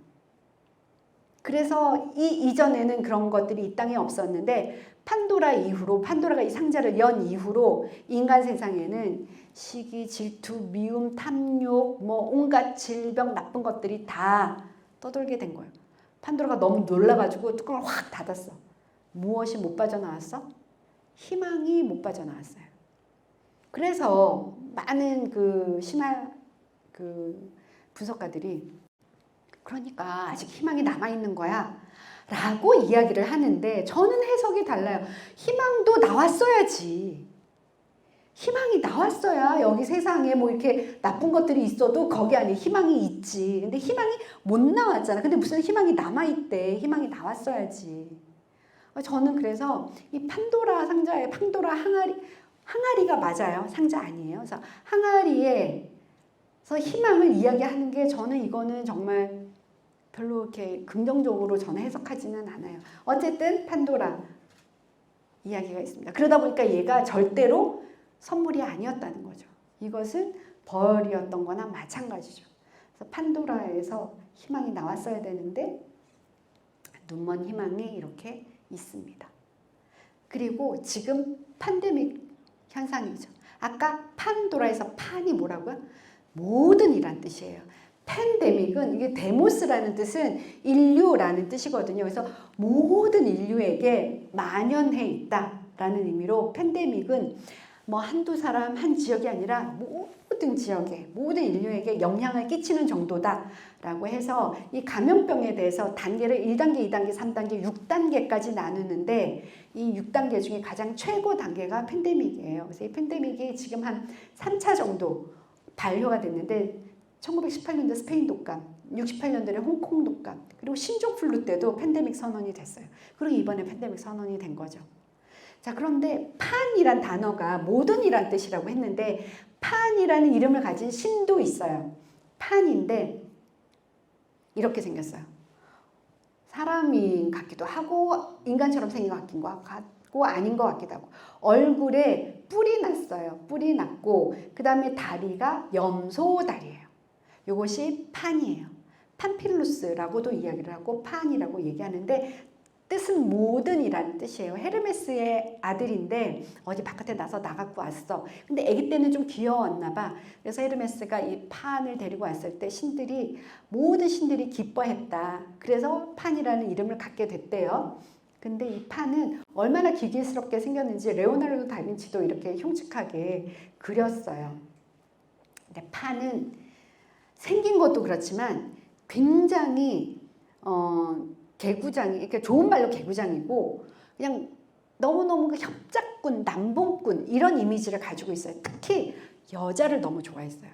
그래서 이전에는 그런 것들이 이 땅에 없었는데 판도라 이후로, 판도라가 이 상자를 연 이후로 인간 세상에는 시기, 질투, 미움, 탐욕, 뭐 온갖 질병, 나쁜 것들이 다 떠돌게 된 거예요. 판도라가 너무 놀라가지고 뚜껑을 확 닫았어. 무엇이 못 빠져나왔어? 희망이 못 빠져나왔어요. 그래서 많은 그 신화 분석가들이 그러니까 아직 희망이 남아있는 거야 라고 이야기를 하는데 저는 해석이 달라요. 희망도 나왔어야지. 희망이 나왔어야 여기 세상에 뭐 이렇게 나쁜 것들이 있어도 거기 안에 희망이 있지. 근데 희망이 못 나왔잖아. 근데 무슨 희망이 남아있대. 희망이 나왔어야지. 저는 그래서 이 판도라 상자에 판도라 항아리가 맞아요. 상자 아니에요. 그래서 항아리에서 희망을 이야기하는 게 저는 이거는 정말 별로 이렇게 긍정적으로 저는 해석하지는 않아요. 어쨌든 판도라 이야기가 있습니다. 그러다 보니까 얘가 절대로 선물이 아니었다는 거죠. 이것은 벌이었던 거나 마찬가지죠. 그래서 판도라에서 희망이 나왔어야 되는데 눈먼 희망이 이렇게 있습니다. 그리고 지금 팬데믹 현상이죠. 아까 판도라에서 판이 뭐라고요? 모든이란 뜻이에요. 팬데믹은 이게 데모스라는 뜻은 인류라는 뜻이거든요. 그래서 모든 인류에게 만연해 있다라는 의미로 팬데믹은 뭐 한두 사람 한 지역이 아니라 모든 지역에 모든 인류에게 영향을 끼치는 정도다라고 해서 이 감염병에 대해서 단계를 1단계, 2단계, 3단계, 6단계까지 나누는데 이 6단계 중에 가장 최고 단계가 팬데믹이에요. 그래서 이 팬데믹이 지금 한 3차 정도 발효가 됐는데 1918년도 스페인 독감, 68년도에 홍콩 독감, 그리고 신종플루 때도 팬데믹 선언이 됐어요. 그리고 이번에 팬데믹 선언이 된 거죠. 자, 그런데 판이란 단어가 모든이란 뜻이라고 했는데 판이라는 이름을 가진 신도 있어요. 판인데 이렇게 생겼어요. 사람인 같기도 하고 인간처럼 생긴 것 같고 아닌 것 같기도 하고 얼굴에 뿔이 났어요. 뿔이 났고 그 다음에 다리가 염소다리예요. 이것이 판이에요. 판필루스라고도 이야기를 하고 판이라고 얘기하는데 뜻은 모든이라는 뜻이에요. 헤르메스의 아들인데 어디 바깥에 나갖고 왔어. 근데 아기 때는 좀 귀여웠나 봐. 그래서 헤르메스가 이 판을 데리고 왔을 때 모든 신들이 기뻐했다. 그래서 판이라는 이름을 갖게 됐대요. 근데 이 판은 얼마나 기괴스럽게 생겼는지 레오나르도 다빈치도 이렇게 흉측하게 그렸어요. 근데 판은 생긴 것도 그렇지만 굉장히 개구장이, 이렇게 좋은 말로 개구장이고 그냥 너무너무 그 협작꾼, 남봉꾼 이런 이미지를 가지고 있어요. 특히 여자를 너무 좋아했어요.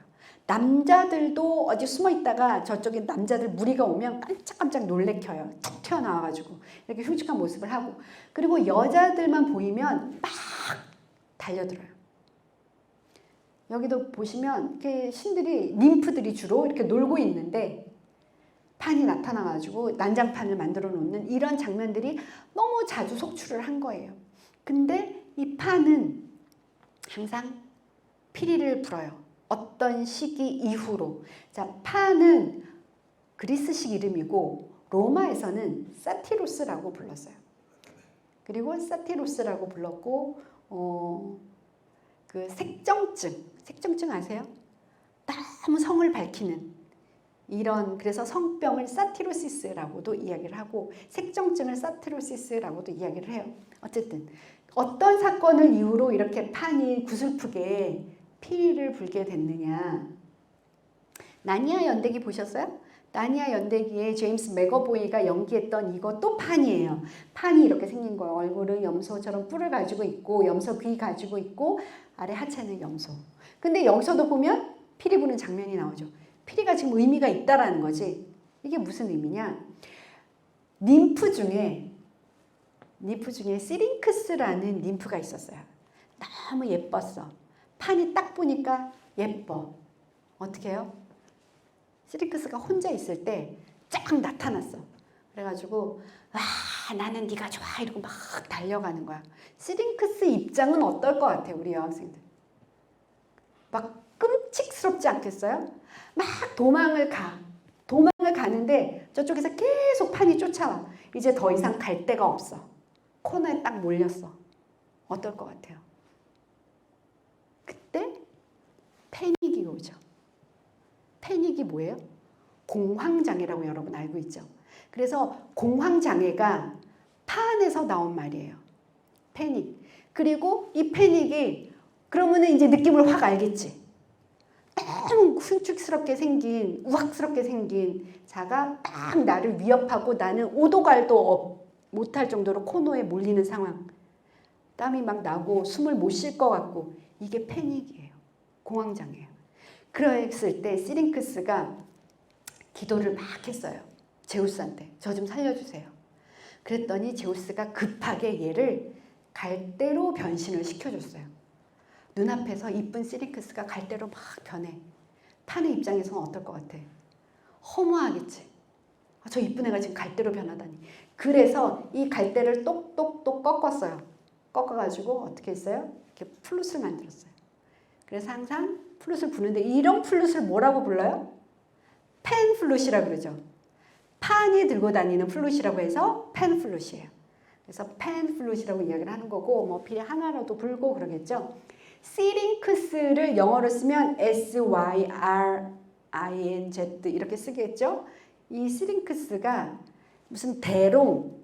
남자들도 어디 숨어 있다가 저쪽에 남자들 무리가 오면 깜짝깜짝 놀래켜요. 툭 튀어나와가지고 이렇게 흉측한 모습을 하고 그리고 여자들만 보이면 막 달려들어요. 여기도 보시면 이렇게 신들이 ним프들이 주로 이렇게 놀고 있는데 판이 나타나가지고 난장판을 만들어 놓는 이런 장면들이 너무 자주 속출을 한 거예요. 근데 이 판은 항상 피리를 불어요. 어떤 시기 이후로. 자, 판은 그리스식 이름이고 로마에서는 사티루스라고 불렀어요. 그리고 사티루스라고 불렀고 그 색정증 아세요? 너무 성을 밝히는 그래서 성병을 사티로시스라고도 이야기를 하고 색정증을 사티로시스라고도 이야기를 해요. 어쨌든 어떤 사건을 이유로 이렇게 판이 구슬프게 피를 불게 됐느냐. 나니아 연대기 보셨어요? 나니아 연대기에 제임스 맥어보이가 연기했던 이것도 판이에요. 판이 이렇게 생긴 거예요. 얼굴은 염소처럼 뿔을 가지고 있고 염소 귀 가지고 있고 아래 하체는 염소. 근데 여기서도 보면 피리 부는 장면이 나오죠. 피리가 지금 의미가 있다라는 거지. 이게 무슨 의미냐? ним프 중에 시링크스라는 ним프가 있었어요. 너무 예뻤어. 판이 딱 보니까 예뻐. 어떻게 해요? 시링크스가 혼자 있을 때 쫙 나타났어. 그래가지고 나는 네가 좋아 이러고 막 달려가는 거야. 시링크스 입장은 어떨 것 같아요? 우리 여학생들. 막 끔찍스럽지 않겠어요? 막 도망을 가는데 저쪽에서 계속 판이 쫓아와. 이제 더 이상 갈 데가 없어. 코너에 딱 몰렸어. 어떨 것 같아요? 그때 패닉이 오죠. 패닉이 뭐예요? 공황장애라고 여러분 알고 있죠? 그래서 공황장애가 판에서 나온 말이에요. 패닉. 그리고 이 패닉이 그러면은 이제 느낌을 확 알겠지. 너무 흉측스럽게 생긴, 우악스럽게 생긴 자가 딱 나를 위협하고 나는 오도 갈도 못할 정도로 코너에 몰리는 상황. 땀이 막 나고 숨을 못 쉴 것 같고 이게 패닉이에요. 공황장애예요. 그랬을 때 시링크스가 기도를 막 했어요. 제우스한테. 저 좀 살려주세요. 그랬더니 제우스가 급하게 얘를 갈대로 변신을 시켜줬어요. 눈앞에서 이쁜 시링크스가 갈대로 막 변해. 판의 입장에서는 어떨 것 같아? 허무하겠지. 저 이쁜 애가 지금 갈대로 변하다니. 그래서 이 갈대를 똑똑똑 꺾었어요. 꺾어가지고 어떻게 했어요? 이렇게 플룻을 만들었어요. 그래서 항상 플룻을 부는데 이런 플룻을 뭐라고 불러요? 팬 플룻이라고 그러죠. 판이 들고 다니는 플룻이라고 해서 팬 플룻이에요. 그래서 팬 플룻이라고 이야기를 하는 거고 뭐 피 하나라도 불고 그러겠죠. 시링크스를 영어로 쓰면 SYRINZ 이렇게 쓰겠죠. 이 시링크스가 무슨 대롱,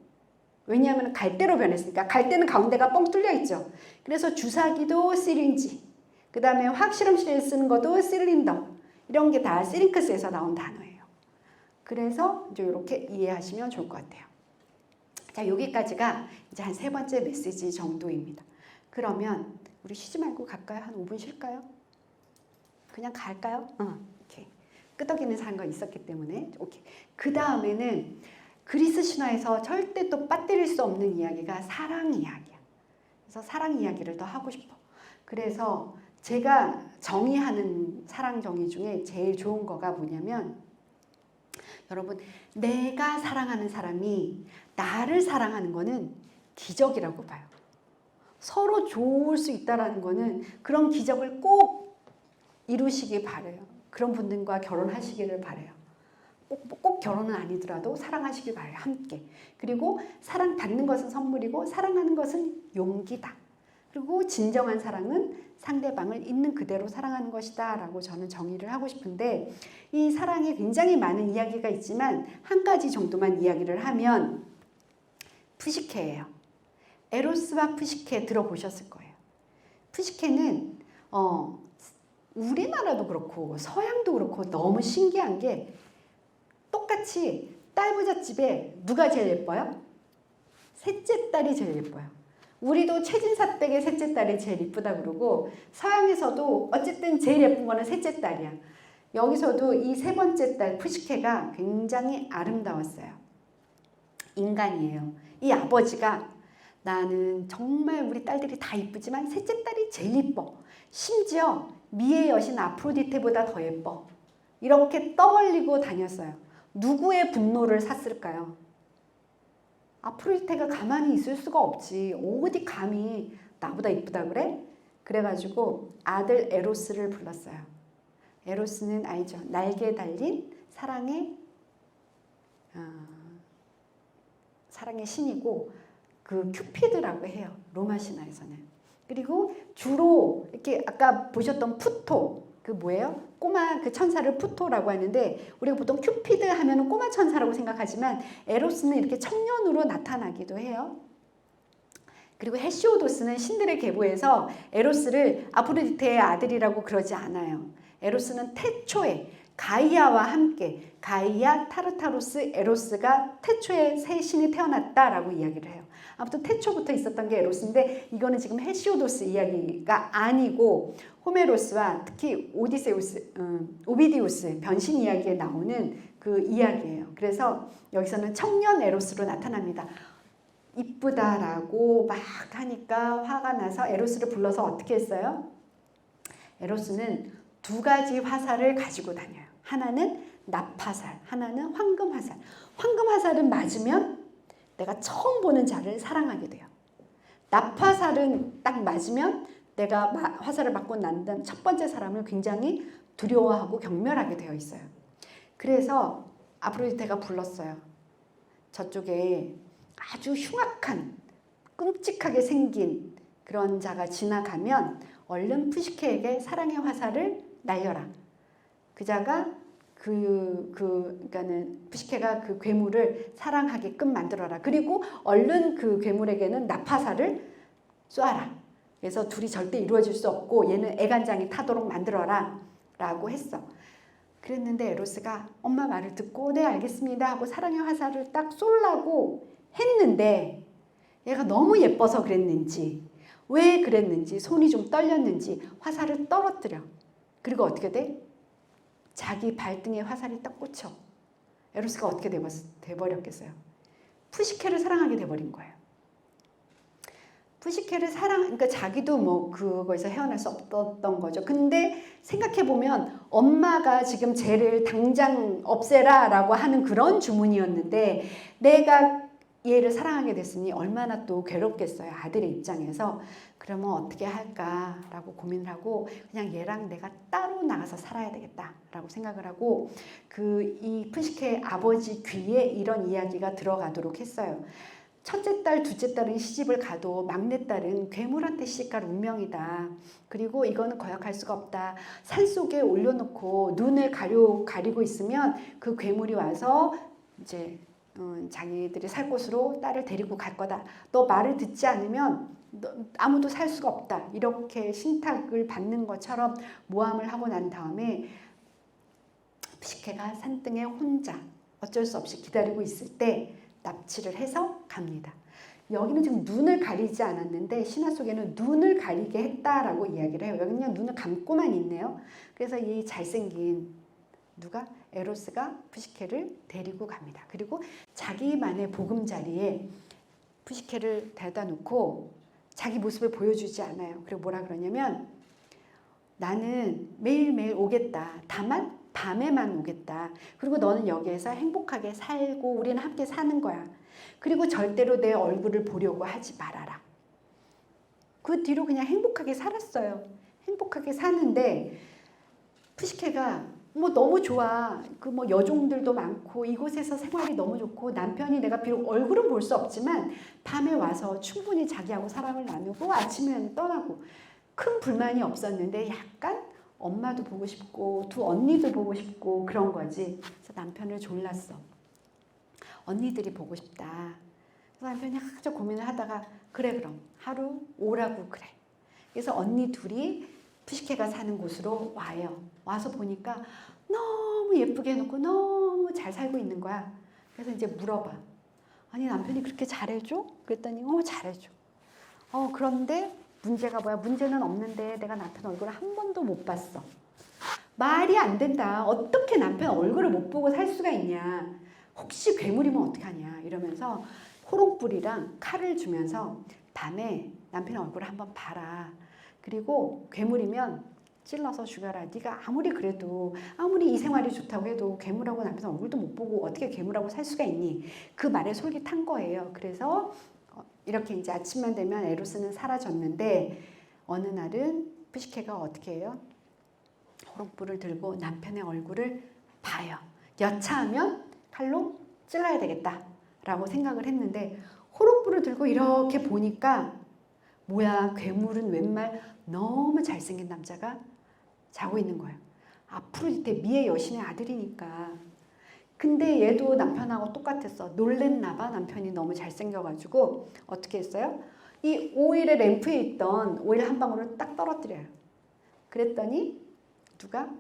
왜냐하면 갈대로 변했으니까 갈대는 가운데가 뻥 뚫려 있죠. 그래서 주사기도 시린지, 그 다음에 화학실험실에 쓰는 것도 실린더, 이런 게 다 시링크스에서 나온 단어예요. 그래서 이제 이렇게 이해하시면 좋을 것 같아요. 자, 여기까지가 이제 한 3번째 메시지 정도입니다. 그러면 우리 쉬지 말고 갈까요? 한 5분 쉴까요? 그냥 갈까요? 오케이. 끄덕이는 사람가 있었기 때문에 오케이. 그 다음에는 그리스 신화에서 절대 또 빠뜨릴 수 없는 이야기가 사랑 이야기야. 그래서 사랑 이야기를 더 하고 싶어. 그래서 제가 정의하는 사랑 정의 중에 제일 좋은 거가 뭐냐면 여러분, 내가 사랑하는 사람이 나를 사랑하는 거는 기적이라고 봐요. 서로 좋을 수 있다는 거는 그런 기적을 꼭 이루시길 바라요. 그런 분들과 결혼하시기를 바라요. 꼭 결혼은 아니더라도 사랑하시길 바라요. 함께. 그리고 사랑받는 것은 선물이고 사랑하는 것은 용기다. 그리고 진정한 사랑은 상대방을 있는 그대로 사랑하는 것이다 라고 저는 정의를 하고 싶은데 이 사랑에 굉장히 많은 이야기가 있지만 한 가지 정도만 이야기를 하면 푸시케예요. 에로스와 푸시케 들어보셨을 거예요. 푸시케는 우리나라도 그렇고 서양도 그렇고 너무 신기한 게 똑같이 딸 부잣집에 누가 제일 예뻐요? 셋째 딸이 제일 예뻐요. 우리도 최진사댁의 셋째 딸이 제일 이쁘다 그러고 서양에서도 어쨌든 제일 예쁜 거는 셋째 딸이야. 여기서도 이 3번째 딸 푸시케가 굉장히 아름다웠어요. 인간이에요. 이 아버지가 나는 정말 우리 딸들이 다 이쁘지만 셋째 딸이 제일 이뻐. 심지어 미의 여신 아프로디테보다 더 예뻐. 이렇게 떠벌리고 다녔어요. 누구의 분노를 샀을까요? 아프로디테가 가만히 있을 수가 없지. 어디 감히 나보다 이쁘다 그래? 그래가지고 아들 에로스를 불렀어요. 에로스는 알죠? 날개 달린 사랑의 신이고 그 큐피드라고 해요. 로마 신화에서는. 그리고 주로 이렇게 아까 보셨던 푸토 그 뭐예요? 꼬마 그 천사를 푸토라고 하는데 우리가 보통 큐피드 하면은 꼬마 천사라고 생각하지만 에로스는 이렇게 청년으로 나타나기도 해요. 그리고 헤시오도스는 신들의 계보에서 에로스를 아프로디테의 아들이라고 그러지 않아요. 에로스는 태초에 가이아와 함께 가이아, 타르타로스, 에로스가 태초에 세 신이 태어났다라고 이야기를 해요. 아무튼 태초부터 있었던 게 에로스인데 이거는 지금 헤시오도스 이야기가 아니고 호메로스와 특히 오비디우스 변신 이야기에 나오는 그 이야기예요. 그래서 여기서는 청년 에로스로 나타납니다. 이쁘다라고 막 하니까 화가 나서 에로스를 불러서 어떻게 했어요? 에로스는 두 가지 화살을 가지고 다녀요. 하나는 납화살, 하나는 황금화살. 황금화살은 맞으면 내가 처음 보는 자를 사랑하게 돼요. 납화살은 딱 맞으면 내가 화살을 맞고 난 다음 첫 번째 사람을 굉장히 두려워하고 경멸하게 되어 있어요. 그래서 아프로디테가 불렀어요. 저쪽에 아주 흉악한 끔찍하게 생긴 그런 자가 지나가면 얼른 푸시케에게 사랑의 화살을 날려라. 그 자가 그러니까는 푸시케가 그 괴물을 사랑하게끔 만들어라. 그리고 얼른 그 괴물에게는 납화살을 쏴라. 그래서 둘이 절대 이루어질 수 없고 얘는 애간장이 타도록 만들어라 라고 했어. 그랬는데 에로스가 엄마 말을 듣고 네 알겠습니다 하고 사랑의 화살을 딱 쏠라고 했는데 얘가 너무 예뻐서 그랬는지 왜 그랬는지 손이 좀 떨렸는지 화살을 떨어뜨려. 그리고 어떻게 돼? 자기 발등에 화살이 딱 꽂혀. 에로스가 어떻게 돼버렸겠어요? 푸시케를 사랑하게 돼버린 거예요. 푸시케를 그러니까 자기도 뭐 그거에서 헤어날 수 없었던 거죠. 근데 생각해보면 엄마가 지금 쟤를 당장 없애라 라고 하는 그런 주문이었는데 내가 얘를 사랑하게 됐으니 얼마나 또 괴롭겠어요. 아들의 입장에서. 그러면 어떻게 할까라고 고민을 하고 그냥 얘랑 내가 따로 나가서 살아야 되겠다라고 생각을 하고 이 푸시케의 아버지 귀에 이런 이야기가 들어가도록 했어요. 첫째 딸, 둘째 딸은 시집을 가도 막내 딸은 괴물한테 시집갈 운명이다. 그리고 이거는 거역할 수가 없다. 산속에 올려놓고 눈을 가리고 있으면 그 괴물이 와서 이제 자기들이 살 곳으로 딸을 데리고 갈 거다. 너 말을 듣지 않으면 아무도 살 수가 없다. 이렇게 신탁을 받는 것처럼 모함을 하고 난 다음에 푸시케가 산등에 혼자 어쩔 수 없이 기다리고 있을 때 납치를 해서 갑니다. 여기는 지금 눈을 가리지 않았는데 신화 속에는 눈을 가리게 했다라고 이야기를 해요. 여기는 그냥 눈을 감고만 있네요. 그래서 이 잘생긴 누가? 에로스가 푸시케를 데리고 갑니다. 그리고 자기만의 보금자리에 푸시케를 데려다 놓고 자기 모습을 보여주지 않아요. 그리고 뭐라 그러냐면 나는 매일매일 오겠다. 다만 밤에만 오겠다. 그리고 너는 여기에서 행복하게 살고 우리는 함께 사는 거야. 그리고 절대로 내 얼굴을 보려고 하지 말아라. 그 뒤로 그냥 행복하게 살았어요. 행복하게 사는데 푸시케가 뭐 너무 좋아. 그 뭐 여종들도 많고 이곳에서 생활이 너무 좋고 남편이 내가 비록 얼굴은 볼 수 없지만 밤에 와서 충분히 자기하고 사랑을 나누고 아침에는 떠나고 큰 불만이 없었는데 약간 엄마도 보고 싶고 두 언니도 보고 싶고 그런 거지. 그래서 남편을 졸랐어. 언니들이 보고 싶다. 그래서 남편이 아주 고민을 하다가 그래 그럼 하루 오라고 그래. 그래서 언니 둘이 푸시케가 사는 곳으로 와요. 와서 보니까 너무 예쁘게 해놓고 너무 잘 살고 있는 거야. 그래서 이제 물어봐. 아니 남편이 그렇게 잘해줘? 그랬더니 잘해줘. 그런데 문제가 뭐야? 문제는 없는데 내가 남편 얼굴을 한 번도 못 봤어. 말이 안 된다. 어떻게 남편 얼굴을 못 보고 살 수가 있냐. 혹시 괴물이면 어떡하냐. 이러면서 호롱불이랑 칼을 주면서 밤에 남편 얼굴을 한번 봐라. 그리고 괴물이면 찔러서 죽여라. 네가 아무리 그래도 아무리 이 생활이 좋다고 해도 괴물하고 남편 얼굴도 못 보고 어떻게 괴물하고 살 수가 있니? 그 말에 솔깃한 거예요. 그래서 이렇게 이제 아침만 되면 에로스는 사라졌는데 어느 날은 푸시케가 어떻게 해요? 호롱불을 들고 남편의 얼굴을 봐요. 여차하면 칼로 찔러야 되겠다라고 생각을 했는데 호롱불을 들고 이렇게 보니까 뭐야 괴물은 웬말 너무 잘생긴 남자가 자고 있는 거예요. 아프로디테 미의 여신의 아들이니까. 근데 얘도 남편하고 똑같았어. 놀랬나 봐. 남편이 너무 잘생겨가지고 어떻게 했어요? 이 오일의 램프에 있던 오일 한 방울을 딱 떨어뜨려요. 그랬더니 누가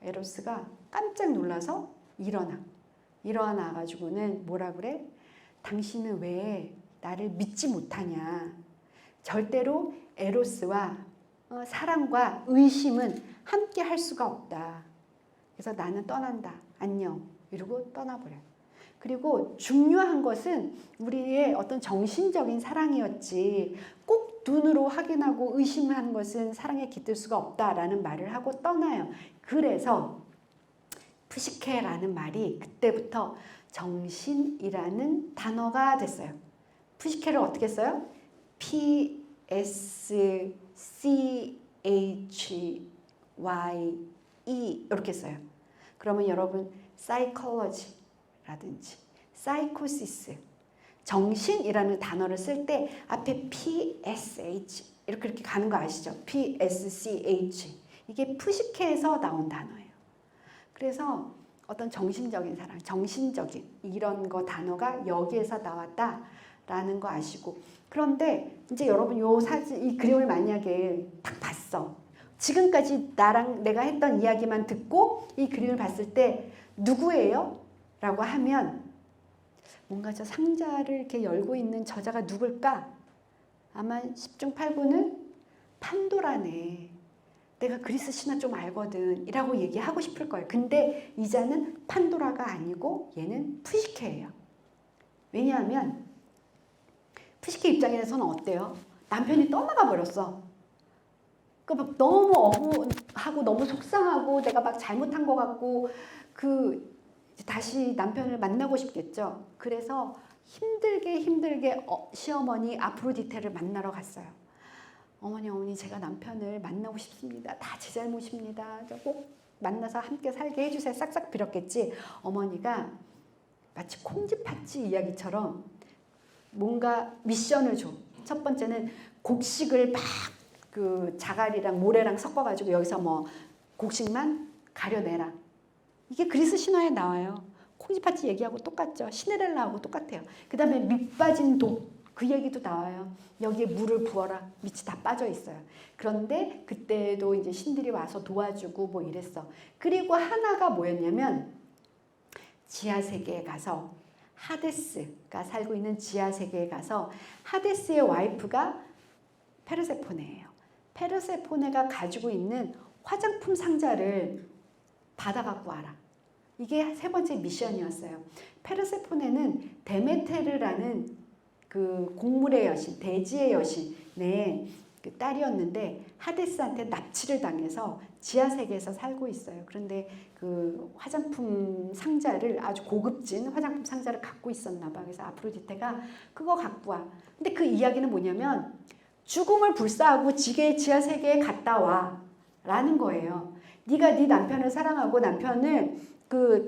에로스가 깜짝 놀라서 일어나 가지고는 뭐라 그래? 당신은 왜 나를 믿지 못하냐? 절대로 에로스와 사랑과 의심은 함께 할 수가 없다. 그래서 나는 떠난다. 안녕. 이러고 떠나버려요. 그리고 중요한 것은 우리의 어떤 정신적인 사랑이었지 꼭 눈으로 확인하고 의심하는 것은 사랑에 깃들 수가 없다라는 말을 하고 떠나요. 그래서 푸시케라는 말이 그때부터 정신이라는 단어가 됐어요. 푸시케를 어떻게 써요? PSCHYE 이렇게 써요. 그러면 여러분 사이콜로지라든지 사이코시스 정신이라는 단어를 쓸 때 앞에 PSH 이렇게 가는 거 아시죠? PSCH 이게 푸시케에서 나온 단어예요. 그래서 어떤 정신적인 사랑, 정신적인 이런 거 단어가 여기에서 나왔다라는 거 아시고 그런데 이제 여러분 요 사진 이 그림을 만약에 딱 봤어. 지금까지 나랑 내가 했던 이야기만 듣고 이 그림을 봤을 때 누구예요? 라고 하면 뭔가 저 상자를 이렇게 열고 있는 저자가 누굴까? 아마 10중 8구는 판도라네. 내가 그리스 신화 좀 알거든 이라고 얘기하고 싶을 거예요. 근데 이자는 판도라가 아니고 얘는 푸시케예요. 왜냐하면 푸시케 입장에서는 어때요? 남편이 떠나가 버렸어. 그러니까 너무 억울하고 너무 속상하고 내가 막 잘못한 것 같고 다시 남편을 만나고 싶겠죠. 그래서 힘들게 시어머니 아프로디테를 만나러 갔어요. 어머니 제가 남편을 만나고 싶습니다. 다 제 잘못입니다. 꼭 만나서 함께 살게 해주세요. 싹싹 빌었겠지. 어머니가 마치 콩쥐팥쥐 이야기처럼 뭔가 미션을 줘. 첫 번째는 곡식을 막 자갈이랑 모래랑 섞어가지고 여기서 뭐 곡식만 가려내라. 이게 그리스 신화에 나와요. 콩쥐팥쥐 얘기하고 똑같죠. 시네렐라하고 똑같아요. 그 다음에 밑 빠진 독. 그 얘기도 나와요. 여기에 물을 부어라. 밑이 다 빠져 있어요. 그런데 그때도 이제 신들이 와서 도와주고 뭐 이랬어. 그리고 하나가 뭐였냐면 지하세계에 가서 하데스가 살고 있는 지하세계에 가서 하데스의 와이프가 페르세포네예요. 페르세포네가 가지고 있는 화장품 상자를 받아갖고 와라. 이게 세 번째 미션이었어요. 페르세포네는 데메테르라는 그 곡물의 여신, 대지의 여신의 그 딸이었는데 하데스한테 납치를 당해서 지하세계에서 살고 있어요. 그런데 그 화장품 상자를 아주 고급진 화장품 상자를 갖고 있었나 봐. 그래서 아프로디테가 그거 갖고 와. 근데 그 이야기는 뭐냐면 죽음을 불사하고 지하세계에 갔다 와 라는 거예요. 네가 네 남편을 사랑하고 남편을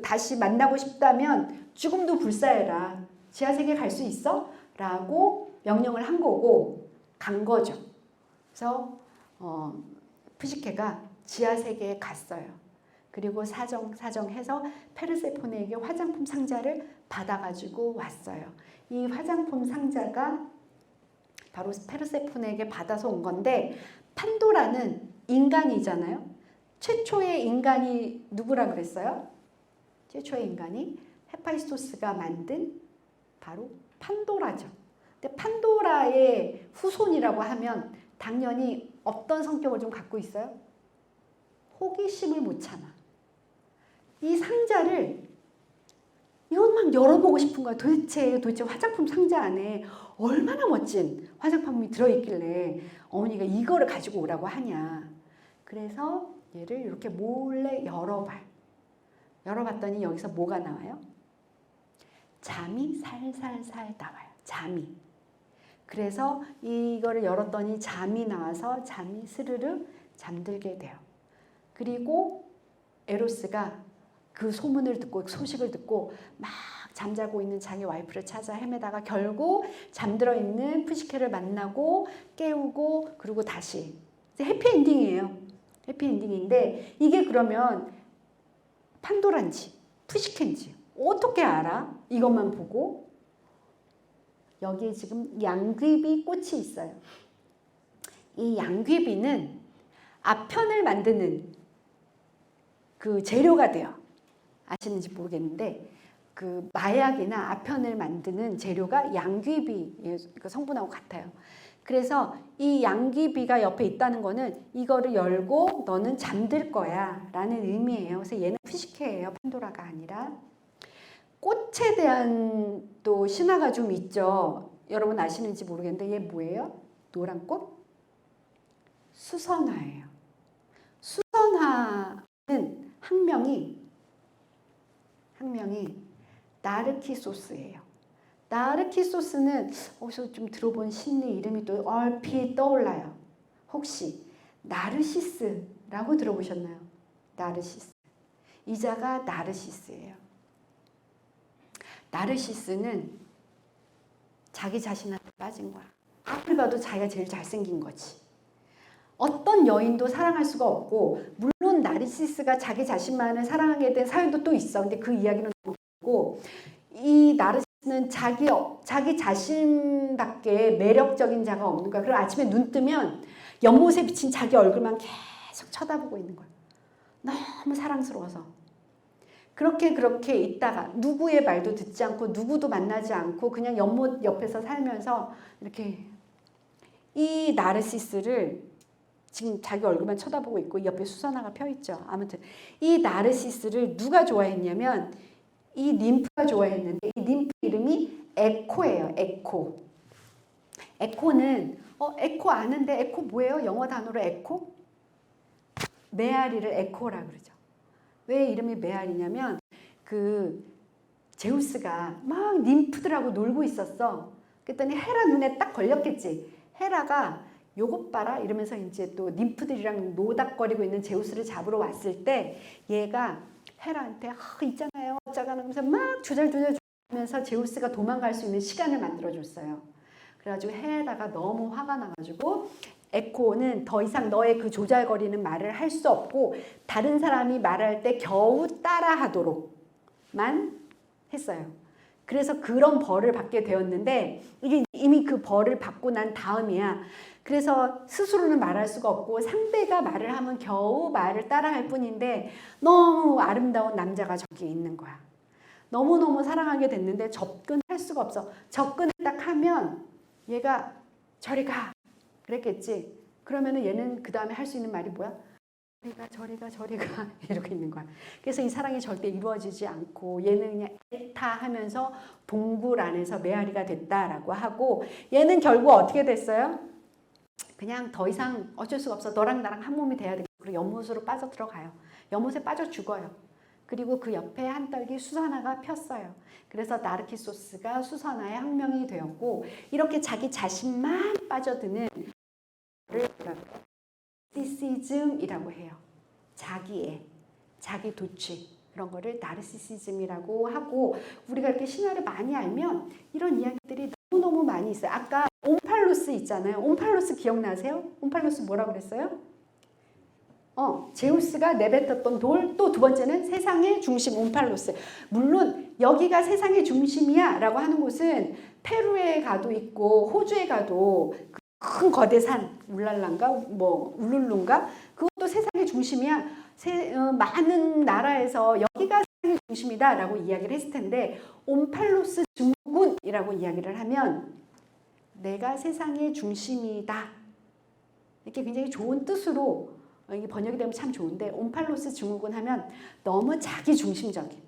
다시 만나고 싶다면 죽음도 불사해라. 지하세계 갈 수 있어? 라고 명령을 한 거고 간 거죠. 그래서 푸시케가 지하세계에 갔어요. 그리고 사정해서 페르세포네에게 화장품 상자를 받아가지고 왔어요. 이 화장품 상자가 바로 페르세포네에게 받아서 온 건데 판도라는 인간이잖아요. 최초의 인간이 누구라 그랬어요? 최초의 인간이 헤파이스토스가 만든 바로 판도라죠. 근데 판도라의 후손이라고 하면 당연히 어떤 성격을 좀 갖고 있어요? 호기심을 못 참아. 이 상자를 이것만 열어보고 싶은 거야. 도대체 화장품 상자 안에 얼마나 멋진 화장품이 들어있길래 어머니가 이거를 가지고 오라고 하냐. 그래서 얘를 이렇게 몰래 열어봐요. 열어봤더니 여기서 뭐가 나와요? 잠이 살살살 나와요. 잠이. 그래서 이거를 열었더니 잠이 나와서 잠이 스르르 잠들게 돼요. 그리고 에로스가 그 소문을 듣고 소식을 듣고 막 잠자고 있는 자기 와이프를 찾아 헤매다가 결국 잠들어 있는 푸시케를 만나고 깨우고 그리고 다시 해피엔딩이에요. 해피엔딩인데 이게 그러면 판도란지 푸시케인지 어떻게 알아? 이것만 보고 여기에 지금 양귀비 꽃이 있어요. 이 양귀비는 아편을 만드는 그 재료가 돼요. 아시는지 모르겠는데 그 마약이나 아편을 만드는 재료가 양귀비 그 성분하고 같아요. 그래서 이 양귀비가 옆에 있다는 거는 이거를 열고 너는 잠들 거야 라는 의미예요. 그래서 얘는 푸시케예요. 판도라가 아니라. 꽃에 대한 또 신화가 좀 있죠. 여러분 아시는지 모르겠는데 얘 뭐예요? 노란 꽃? 수선화예요. 수선화는 학명이 나르키소스예요. 나르키소스는 어디서 좀 들어본 신의 이름이 또 얼핏 떠올라요. 혹시 나르시스라고 들어보셨나요? 나르시스. 이자가 나르시스예요. 나르시스는 자기 자신한테 빠진 거야. 앞을 봐도 자기가 제일 잘생긴 거지. 어떤 여인도 사랑할 수가 없고, 물론 나르시스가 자기 자신만을 사랑하게 된 사연도 또 있어. 근데 그 이야기는 없고, 이 나르시스는 자기 자신밖에 매력적인 자가 없는 거야. 그리고 아침에 눈 뜨면 연못에 비친 자기 얼굴만 계속 쳐다보고 있는 거야. 너무 사랑스러워서. 그렇게 있다가 누구의 말도 듣지 않고 누구도 만나지 않고 그냥 연못 옆에서 살면서 이렇게 이 나르시스를 지금 자기 얼굴만 쳐다보고 있고 옆에 수선화가 펴있죠. 아무튼 이 나르시스를 누가 좋아했냐면 이 ним프가 좋아했는데 이 ним프 이름이 에코예요. 에코. 에코는 에코 아는데 에코 뭐예요? 영어 단어로 에코? 메아리를 에코라 그러죠. 왜 이름이 메아리냐면 그 제우스가 막 ним프들하고 놀고 있었어. 그랬더니 헤라 눈에 딱 걸렸겠지. 헤라가 요것 봐라 이러면서 이제 또 ним프들이랑 노닥거리고 있는 제우스를 잡으러 왔을 때 얘가 헤라한테 있잖아요 어쩌가는 하면서 막 조잘조잘 하면서 제우스가 도망갈 수 있는 시간을 만들어줬어요. 그래가지고 헤라가 너무 화가 나가지고 에코는 더 이상 너의 그 조잘거리는 말을 할 수 없고 다른 사람이 말할 때 겨우 따라하도록만 했어요. 그래서 그런 벌을 받게 되었는데 이게 이미 그 벌을 받고 난 다음이야. 그래서 스스로는 말할 수가 없고 상대가 말을 하면 겨우 말을 따라할 뿐인데 너무 아름다운 남자가 저기 있는 거야. 너무너무 사랑하게 됐는데 접근할 수가 없어. 접근을 딱 하면 얘가 저리 가 그랬겠지. 그러면은 얘는 그 다음에 할 수 있는 말이 뭐야? 저리 가 이러고 있는 거야. 그래서 이 사랑이 절대 이루어지지 않고 얘는 그냥 애타하면서 동굴 안에서 메아리가 됐다라고 하고 얘는 결국 어떻게 됐어요? 그냥 더 이상 어쩔 수가 없어. 너랑 나랑 한 몸이 돼야 돼. 그리고 연못으로 빠져 들어가요. 연못에 빠져 죽어요. 그리고 그 옆에 한 떨기 수선화가 폈어요. 그래서 나르키소스가 수선화의 학명이 되었고 이렇게 자기 자신만 빠져드는 나르시시즘이라고 해요. 자기 도취 그런 거를 나르시시즘이라고 하고 우리가 이렇게 신화를 많이 알면 이런 이야기들이 너무너무 많이 있어요. 아까 옴팔로스 있잖아요. 옴팔로스 기억나세요? 옴팔로스 뭐라고 그랬어요? 제우스가 내뱉었던 돌, 또 두 번째는 세상의 중심 옴팔로스. 물론 여기가 세상의 중심이야 라고 하는 곳은 페루에 가도 있고 호주에 가도 큰 거대 산 울랄란가 뭐 울룰루인가 그것도 세상의 중심이야. 많은 나라에서 여기가 세상의 중심이다 라고 이야기를 했을 텐데 옴팔로스 증후군이라고 이야기를 하면 내가 세상의 중심이다 이렇게 굉장히 좋은 뜻으로 이게 번역이 되면 참 좋은데 옴팔로스 증후군 하면 너무 자기중심적인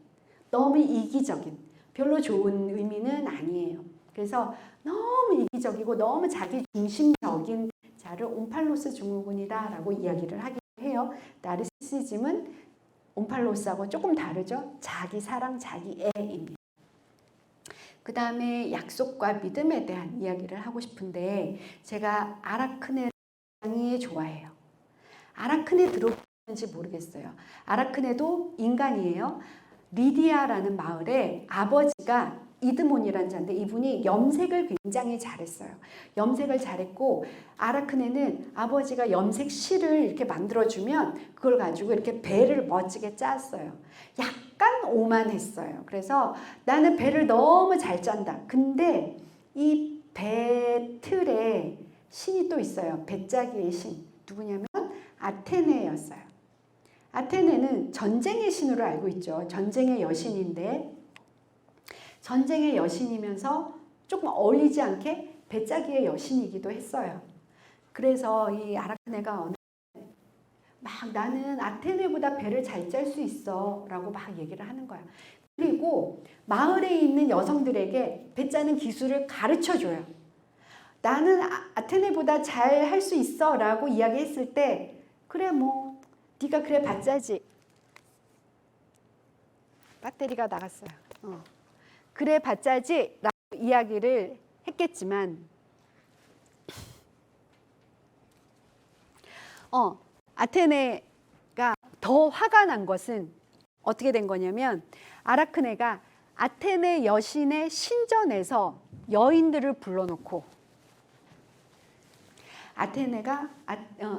너무 이기적인 별로 좋은 의미는 아니에요. 그래서 너무 이기적이고 너무 자기중심적인 자를 옴팔로스 증후군이다 라고 이야기를 하긴 해요. 나르시시즘은 옴팔로스하고 조금 다르죠. 자기 사랑, 자기 애입니다. 그 다음에 약속과 믿음에 대한 이야기를 하고 싶은데 제가 아라크네를 굉장히 좋아해요. 아라크네 들어보셨는지 모르겠어요. 아라크네도 인간이에요. 리디아라는 마을에 아버지가 이드몬이라는 자인데 이분이 염색을 굉장히 잘했어요. 염색을 잘했고 아라크네는 아버지가 염색 실을 이렇게 만들어주면 그걸 가지고 이렇게 배를 멋지게 짰어요. 약간 오만했어요. 그래서 나는 배를 너무 잘 짠다. 근데 이 배 틀에 신이 또 있어요. 배짜기의 신. 누구냐면 아테네였어요. 아테네는 전쟁의 신으로 알고 있죠. 전쟁의 여신인데 전쟁의 여신이면서 조금 어울리지 않게 배짜기의 여신이기도 했어요. 그래서 이 아라크네가 막 나는 아테네보다 배를 잘 짤 수 있어 라고 막 얘기를 하는 거야. 그리고 마을에 있는 여성들에게 배 짜는 기술을 가르쳐줘요. 나는 아테네보다 잘 할 수 있어 라고 이야기했을 때 그래 뭐 네가 그래 봤자지. 배터리가 나갔어요. 그래 봤자지 라고 이야기를 했겠지만 아테네가 더 화가 난 것은 어떻게 된 거냐면 아라크네가 아테네 여신의 신전에서 여인들을 불러놓고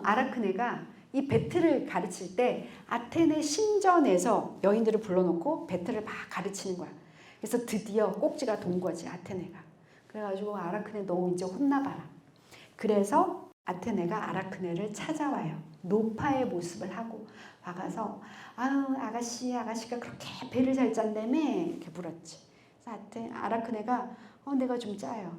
아라크네가 이 배틀을 가르칠 때 아테네 신전에서 여인들을 불러놓고 배틀을 막 가르치는 거야. 그래서 드디어 꼭지가 돈 거지 아테네가. 그래가지고 아라크네 너 이제 혼나봐라. 그래서 아테네가 아라크네를 찾아와요. 노파의 모습을 하고 와가서 아유 아가씨가 그렇게 배를 잘 짠다며 이렇게 물었지. 그래서 아라크네가 내가 좀 짜요.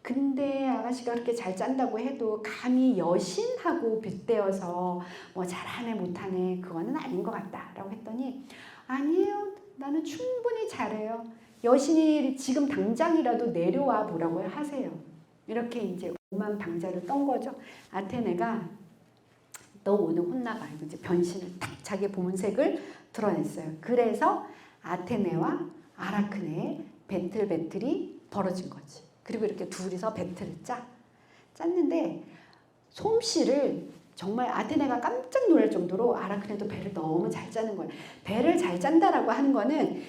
근데 아가씨가 그렇게 잘 짠다고 해도 감히 여신하고 빗대어서 뭐 잘하네 못하네 그거는 아닌 것 같다 라고 했더니 아니에요 나는 충분히 잘해요. 여신이 지금 당장이라도 내려와 보라고 하세요. 이렇게 이제 오만 방자를 떤 거죠. 아테네가 너 오늘 혼나봐. 이제 변신을 딱 자기 본색을 드러냈어요. 그래서 아테네와 아라크네의 배틀이 벌어진 거지. 그리고 이렇게 둘이서 배틀을 짰는데 솜씨를 정말 아테네가 깜짝 놀랄 정도로 아라크네도 배를 너무 잘 짜는 거예요. 배를 잘 짠다라고 하는 거는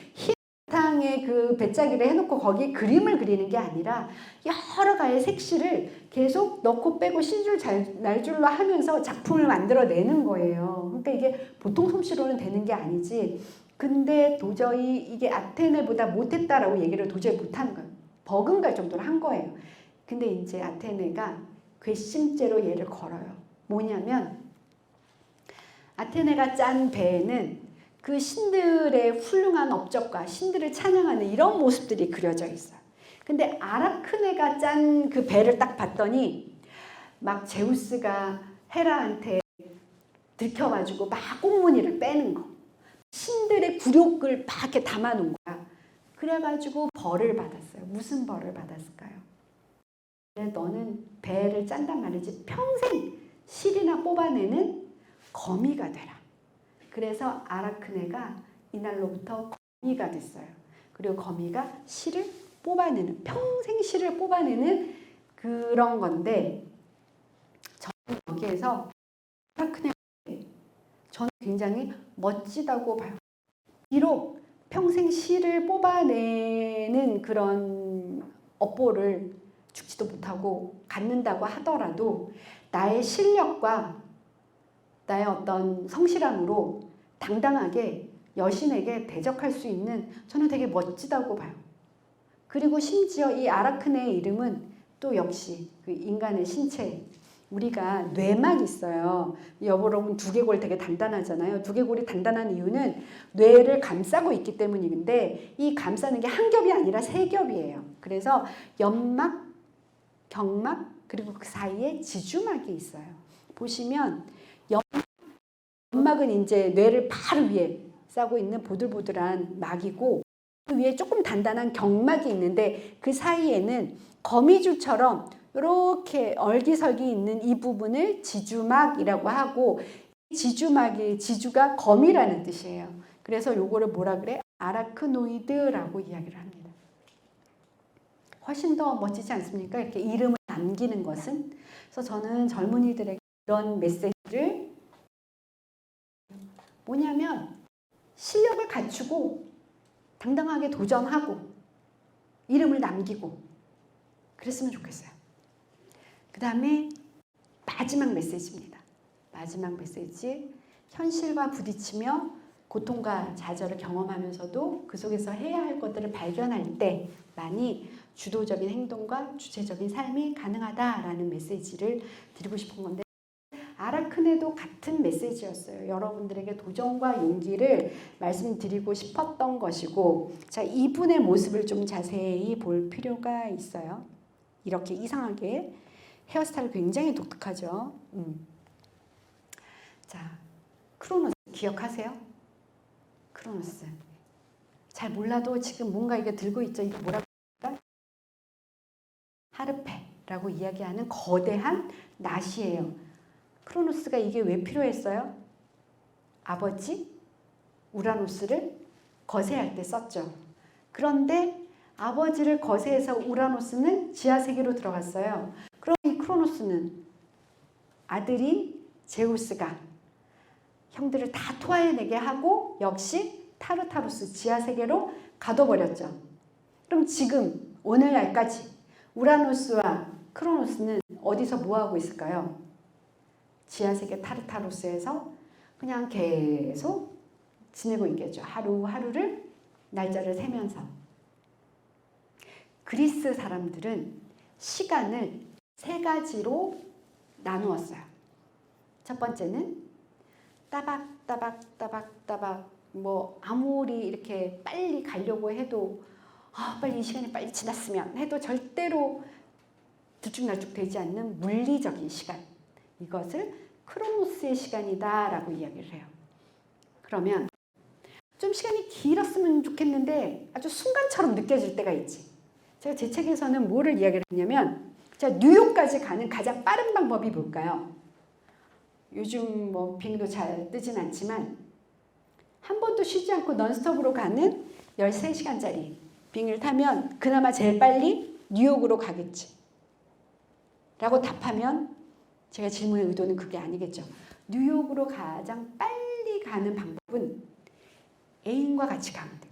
바탕에 그 배짜기를 해놓고 거기 그림을 그리는 게 아니라 여러 가지 색실을 계속 넣고 빼고 신줄 날줄로 하면서 작품을 만들어내는 거예요. 그러니까 이게 보통 솜씨로는 되는 게 아니지. 근데 도저히 이게 아테네보다 못했다라고 얘기를 도저히 못하는 거예요. 버금갈 정도로 한 거예요. 근데 이제 아테네가 괘씸죄로 얘를 걸어요. 뭐냐면 아테네가 짠 배에는 그 신들의 훌륭한 업적과 신들을 찬양하는 이런 모습들이 그려져 있어요. 근데 아라크네가 짠 그 배를 딱 봤더니 막 제우스가 헤라한테 들켜가지고 막 꽃무늬를 빼는 거. 신들의 굴욕을 막 이렇게 담아놓은 거야. 그래가지고 벌을 받았어요. 무슨 벌을 받았을까요? 너는 배를 짠단 말이지 평생 실이나 뽑아내는 거미가 되라. 그래서 아라크네가 이날로부터 거미가 됐어요. 그리고 거미가 실을 뽑아내는 평생 실을 뽑아내는 그런 건데 저는 여기에서 아라크네 저는 굉장히 멋지다고 봐요. 비록 평생 실을 뽑아내는 그런 업보를 죽지도 못하고 갖는다고 하더라도 나의 실력과 나의 어떤 성실함으로 당당하게 여신에게 대적할 수 있는 저는 되게 멋지다고 봐요. 그리고 심지어 이 아라크네의 이름은 또 역시 그 인간의 신체 우리가 뇌막이 있어요. 여러분 두개골 되게 단단하잖아요. 두개골이 단단한 이유는 뇌를 감싸고 있기 때문인데 이 감싸는 게 한 겹이 아니라 세 겹이에요. 그래서 연막, 경막 그리고 그 사이에 지주막이 있어요. 보시면 연막은 이제 뇌를 바로 위에 싸고 있는 보들보들한 막이고 그 위에 조금 단단한 경막이 있는데 그 사이에는 거미줄처럼 이렇게 얼기설기 있는 이 부분을 지주막이라고 하고 지주가 거미라는 뜻이에요. 그래서 요거를 뭐라 그래? 아라크노이드라고 이야기를 합니다. 훨씬 더 멋지지 않습니까? 이렇게 이름을 남기는 것은. 그래서 저는 젊은이들에게 이런 메시지를 뭐냐면 실력을 갖추고 당당하게 도전하고 이름을 남기고 그랬으면 좋겠어요. 그 다음에 마지막 메시지입니다. 마지막 메시지 현실과 부딪히며 고통과 좌절을 경험하면서도 그 속에서 해야 할 것들을 발견할 때만이 주도적인 행동과 주체적인 삶이 가능하다라는 메시지를 드리고 싶은 건데 아라크네도 같은 메시지였어요. 여러분들에게 도전과 용기를 말씀드리고 싶었던 것이고 자, 이분의 모습을 좀 자세히 볼 필요가 있어요. 이렇게 이상하게 헤어스타일 굉장히 독특하죠. 자, 크로노스 기억하세요? 크로노스. 잘 몰라도 지금 뭔가 이게 들고 있죠. 이거 뭐라고 할까? 하르페라고 이야기하는 거대한 낫이에요. 크로노스가 이게 왜 필요했어요? 아버지 우라노스를 거세할 때 썼죠. 그런데 아버지를 거세해서 우라노스는 지하세계로 들어갔어요. 그럼 이 크로노스는 아들인 제우스가 형들을 다 토해내게 하고 역시 타르타루스 지하세계로 가둬버렸죠. 그럼 지금 오늘날까지 우라노스와 크로노스는 어디서 뭐하고 있을까요? 지하세계 타르타루스에서 그냥 계속 지내고 있겠죠. 하루하루를 날짜를 세면서. 그리스 사람들은 시간을 세 가지로 나누었어요. 첫 번째는 따박 뭐 아무리 이렇게 빨리 가려고 해도 빨리 이 시간이 빨리 지났으면 해도 절대로 들쭉날쭉 되지 않는 물리적인 시간. 이것을 크로노스의 시간이다라고 이야기를 해요. 그러면 좀 시간이 길었으면 좋겠는데 아주 순간처럼 느껴질 때가 있지. 제가 제 책에서는 뭐를 이야기를 했냐면 자, 뉴욕까지 가는 가장 빠른 방법이 뭘까요? 요즘 뭐 비행도 잘 뜨진 않지만 한 번도 쉬지 않고 넌스톱으로 가는 13시간짜리 비행을 타면 그나마 제일 빨리 뉴욕으로 가겠지. 라고 답하면 제가 질문의 의도는 그게 아니겠죠. 뉴욕으로 가장 빨리 가는 방법은 애인과 같이 가면 돼요.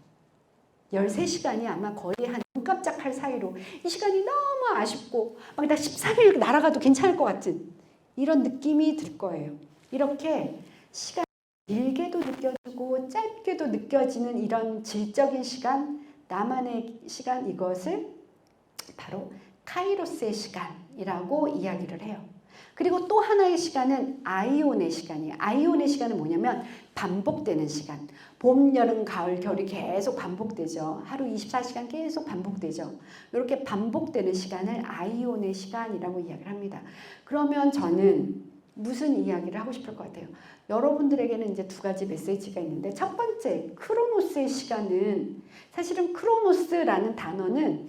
13시간이 아마 거의 한 눈 깜짝할 사이로 이 시간이 너무 아쉽고 막 나 13일 날아가도 괜찮을 것 같은 이런 느낌이 들 거예요. 이렇게 시간이 길게도 느껴지고 짧게도 느껴지는 이런 질적인 시간, 나만의 시간 이것을 바로 카이로스의 시간이라고 이야기를 해요. 그리고 또 하나의 시간은 아이온의 시간이에요. 아이온의 시간은 뭐냐면 반복되는 시간. 봄, 여름, 가을, 겨울이 계속 반복되죠. 하루 24시간 계속 반복되죠. 이렇게 반복되는 시간을 아이온의 시간이라고 이야기를 합니다. 그러면 저는 무슨 이야기를 하고 싶을 것 같아요? 여러분들에게는 이제 두 가지 메시지가 있는데 첫 번째, 크로노스의 시간은 사실은 크로노스라는 단어는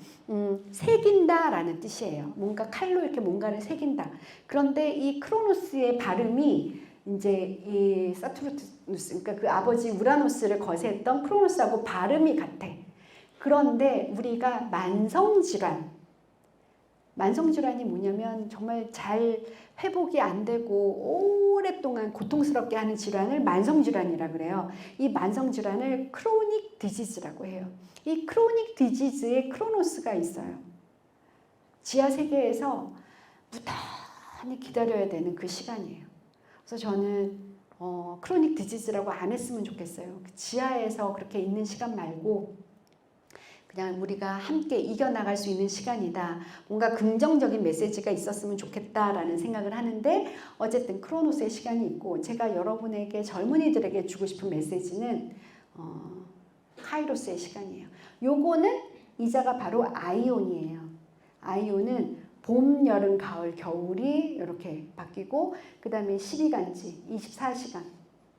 새긴다라는 뜻이에요. 뭔가 칼로 이렇게 뭔가를 새긴다. 그런데 이 크로노스의 발음이 이제 이 사투르누스, 그러니까 그 아버지 우라노스를 거세했던 크로노스하고 발음이 같아. 그런데 우리가 만성질환이 뭐냐면 정말 잘 회복이 안 되고 오랫동안 고통스럽게 하는 질환을 만성질환이라 그래요. 이 만성질환을 크로닉 디지즈라고 해요. 이 크로닉 디지즈에 크로노스가 있어요. 지하세계에서 무던히 기다려야 되는 그 시간이에요. 그래서 저는 크로닉 디지즈라고 안 했으면 좋겠어요. 지하에서 그렇게 있는 시간 말고 그냥 우리가 함께 이겨나갈 수 있는 시간이다. 뭔가 긍정적인 메시지가 있었으면 좋겠다라는 생각을 하는데 어쨌든 크로노스의 시간이 있고 제가 여러분에게 젊은이들에게 주고 싶은 메시지는 카이로스의 시간이에요. 요거는 이자가 바로 아이온이에요. 아이온은 봄, 여름, 가을, 겨울이 이렇게 바뀌고 그 다음에 12간지, 24시간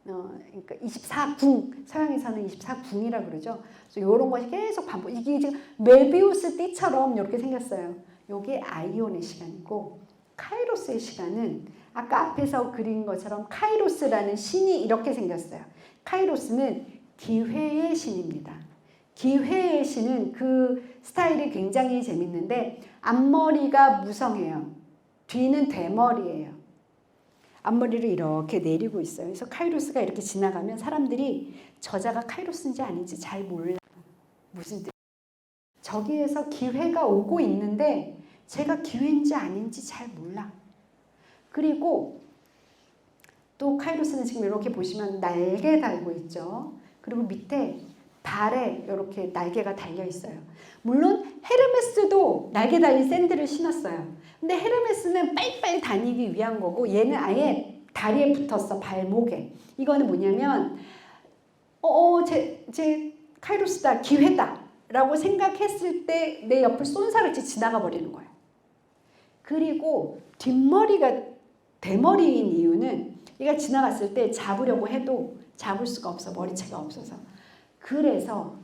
그러니까 24궁, 서양에서는 24궁이라고 그러죠. 그래서 이런 것이 계속 반복. 이게 지금 메비우스 띠처럼 이렇게 생겼어요. 이게 아이온의 시간이고 카이로스의 시간은 아까 앞에서 그린 것처럼 카이로스라는 신이 이렇게 생겼어요. 카이로스는 기회의 신입니다. 기회의 신은 그 스타일이 굉장히 재밌는데 앞머리가 무성해요. 뒤는 대머리예요. 앞머리를 이렇게 내리고 있어요. 그래서 카이로스가 이렇게 지나가면 사람들이 저자가 카이로스인지 아닌지 잘 몰라. 무슨 뜻? 저기에서 기회가 오고 있는데 제가 기회인지 아닌지 잘 몰라. 그리고 또 카이로스는 지금 이렇게 보시면 날개 달고 있죠. 그리고 밑에 발에 이렇게 날개가 달려 있어요. 물론 헤르메스도 날개 달린 샌들을 신었어요. 근데 헤르메스는 빨리빨리 다니기 위한 거고 얘는 아예 다리에 붙었어. 발목에. 이거는 뭐냐면 제 카이로스다. 기회다. 라고 생각했을 때 내 옆을 쏜살같이 지나가 버리는 거예요. 그리고 뒷머리가 대머리인 이유는 얘가 지나갔을 때 잡으려고 해도 잡을 수가 없어. 머리채가 없어서. 그래서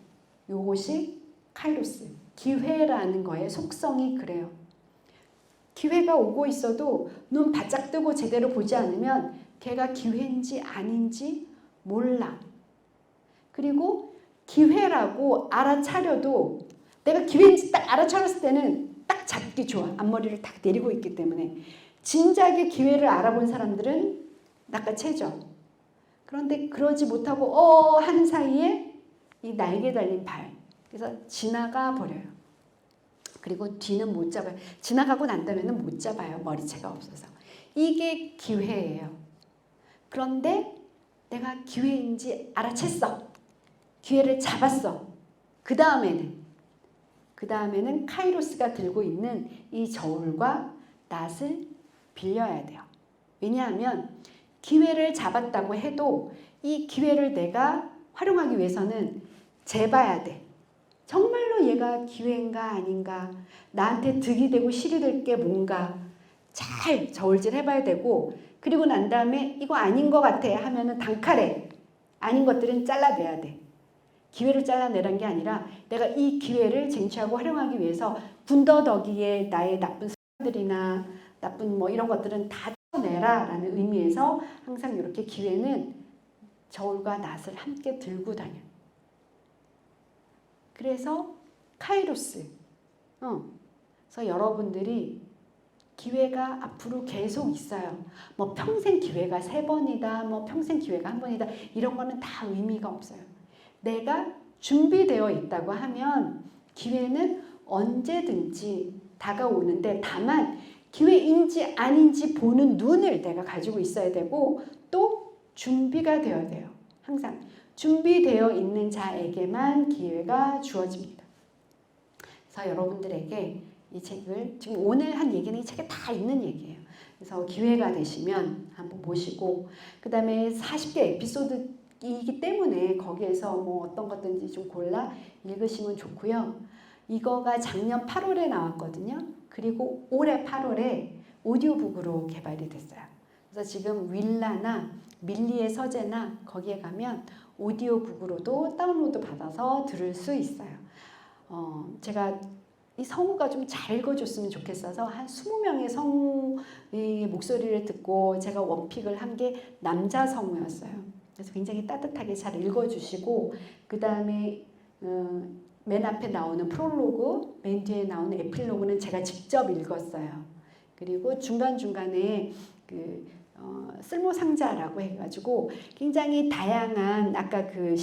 요것이 카이로스, 기회라는 거의 속성이 그래요. 기회가 오고 있어도 눈 바짝 뜨고 제대로 보지 않으면 걔가 기회인지 아닌지 몰라. 그리고 기회라고 알아차려도 내가 기회인지 딱 알아차렸을 때는 딱 잡기 좋아. 앞머리를 딱 내리고 있기 때문에. 진작에 기회를 알아본 사람들은 낚아채죠. 그런데 그러지 못하고 하는 사이에 이 날개 달린 발. 그래서 지나가 버려요. 그리고 뒤는 못 잡아요. 지나가고 난 다음에는 못 잡아요. 머리채가 없어서. 이게 기회예요. 그런데 내가 기회인지 알아챘어. 기회를 잡았어. 그 다음에는 카이로스가 들고 있는 이 저울과 낫을 빌려야 돼요. 왜냐하면 기회를 잡았다고 해도 이 기회를 내가 활용하기 위해서는 재봐야 돼. 정말로 얘가 기회인가 아닌가, 나한테 득이 되고 실이 될 게 뭔가 잘 저울질 해봐야 되고, 그리고 난 다음에 이거 아닌 것 같아 하면은 단칼에 아닌 것들은 잘라내야 돼. 기회를 잘라내란 게 아니라 내가 이 기회를 쟁취하고 활용하기 위해서 군더더기에 나의 나쁜 습관들이나 나쁜 뭐 이런 것들은 다 쳐내라 라는 의미에서 항상 이렇게 기회는 저울과 낫을 함께 들고 다녀요. 그래서 카이로스. 그래서 여러분들이 기회가 앞으로 계속 있어요. 뭐 평생 기회가 3번이다, 뭐 평생 기회가 1번이다, 이런 거는 다 의미가 없어요. 내가 준비되어 있다고 하면 기회는 언제든지 다가오는데, 다만 기회인지 아닌지 보는 눈을 내가 가지고 있어야 되고, 또 준비가 되어야 돼요. 항상 준비되어 있는 자에게만 기회가 주어집니다. 그래서 여러분들에게 이 책을, 지금 오늘 한 얘기는 이 책에 다 있는 얘기예요. 그래서 기회가 되시면 한번 보시고, 그 다음에 40개 에피소드이기 때문에 거기에서 뭐 어떤 것든지 좀 골라 읽으시면 좋고요. 이거가 작년 8월에 나왔거든요. 그리고 올해 8월에 오디오북으로 개발이 됐어요. 그래서 지금 윌라나 밀리의 서재나 거기에 가면 오디오북으로도 다운로드 받아서 들을 수 있어요. 제가 이 성우가 좀 잘 읽어줬으면 좋겠어서 한 20명의 성우의 목소리를 듣고 제가 원픽을 한 게 남자 성우였어요. 그래서 굉장히 따뜻하게 잘 읽어주시고, 그 다음에 맨 앞에 나오는 프롤로그, 맨 뒤에 나오는 에필로그는 제가 직접 읽었어요. 그리고 중간중간에 쓸모 상자라고 해가지고 굉장히 다양한, 아까 그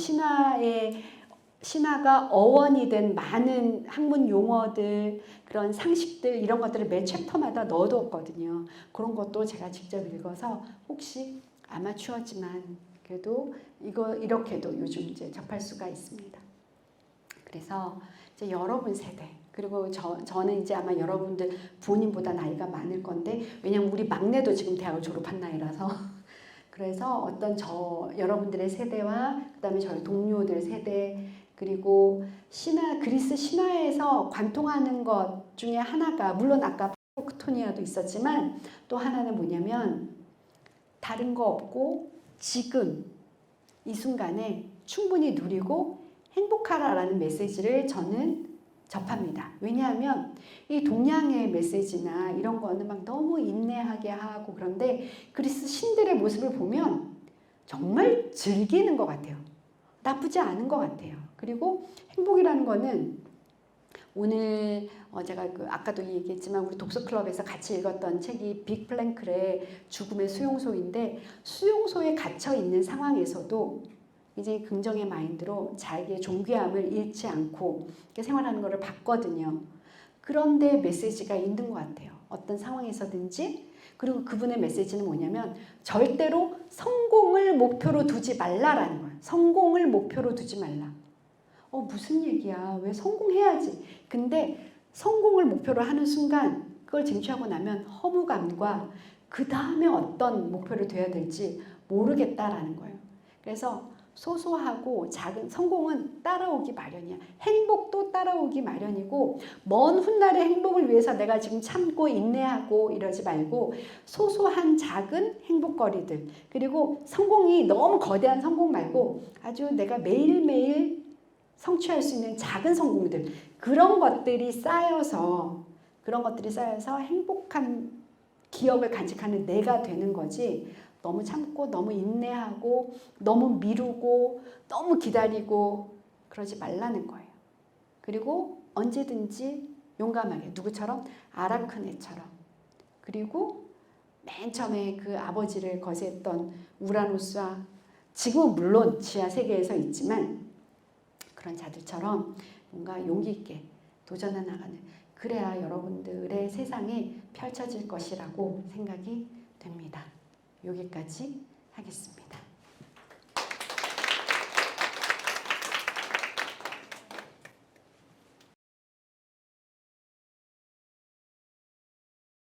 신화가 어원이 된 많은 학문 용어들, 그런 상식들, 이런 것들을 매 챕터마다 넣어뒀거든요. 그런 것도 제가 직접 읽어서 혹시 아마추어지만 그래도 이렇게도 요즘 이제 접할 수가 있습니다. 그래서 이제 여러분 세대, 그리고 저는 이제 아마 여러분들 부모님보다 나이가 많을 건데, 왜냐면 우리 막내도 지금 대학을 졸업한 나이라서 그래서 여러분들의 세대와 그 다음에 저희 동료들 세대, 그리고 그리스 신화에서 관통하는 것 중에 하나가, 물론 아까 프로크토니아도 있었지만 또 하나는 뭐냐면, 다른 거 없고 지금 이 순간에 충분히 누리고 행복하라라는 메시지를 저는 접합니다. 왜냐하면 이 동양의 메시지나 이런 거는 막 너무 인내하게 하고, 그런데 그리스 신들의 모습을 보면 정말 즐기는 것 같아요. 나쁘지 않은 것 같아요. 그리고 행복이라는 거는 오늘 제가 아까도 얘기했지만 우리 독서클럽에서 같이 읽었던 책이 빅 플랭클의 죽음의 수용소인데, 수용소에 갇혀 있는 상황에서도 굉장히 긍정의 마인드로 자기의 존귀함을 잃지 않고 생활하는 것을 봤거든요. 그런데 메시지가 있는 것 같아요. 어떤 상황에서든지. 그리고 그분의 메시지는 뭐냐면, 절대로 성공을 목표로 두지 말라라는 거예요. 성공을 목표로 두지 말라. 무슨 얘기야? 왜 성공해야지? 근데 성공을 목표로 하는 순간 그걸 쟁취하고 나면 허무감과 그 다음에 어떤 목표를 둬야 될지 모르겠다라는 거예요. 그래서 소소하고 작은 성공은 따라오기 마련이야. 행복도 따라오기 마련이고 먼 훗날의 행복을 위해서 내가 지금 참고 인내하고 이러지 말고 소소한 작은 행복거리들, 그리고 성공이 너무 거대한 성공 말고 아주 내가 매일매일 성취할 수 있는 작은 성공들, 그런 것들이 쌓여서 행복한 기억을 간직하는 내가 되는 거지, 너무 참고 너무 인내하고 너무 미루고 너무 기다리고 그러지 말라는 거예요. 그리고 언제든지 용감하게, 누구처럼? 아라크네처럼. 그리고 맨 처음에 그 아버지를 거세했던 우라노스와 지금은 물론 지하 세계에서 있지만 그런 자들처럼 뭔가 용기 있게 도전해 나가는, 그래야 여러분들의 세상이 펼쳐질 것이라고 생각이 됩니다. 여기까지 하겠습니다.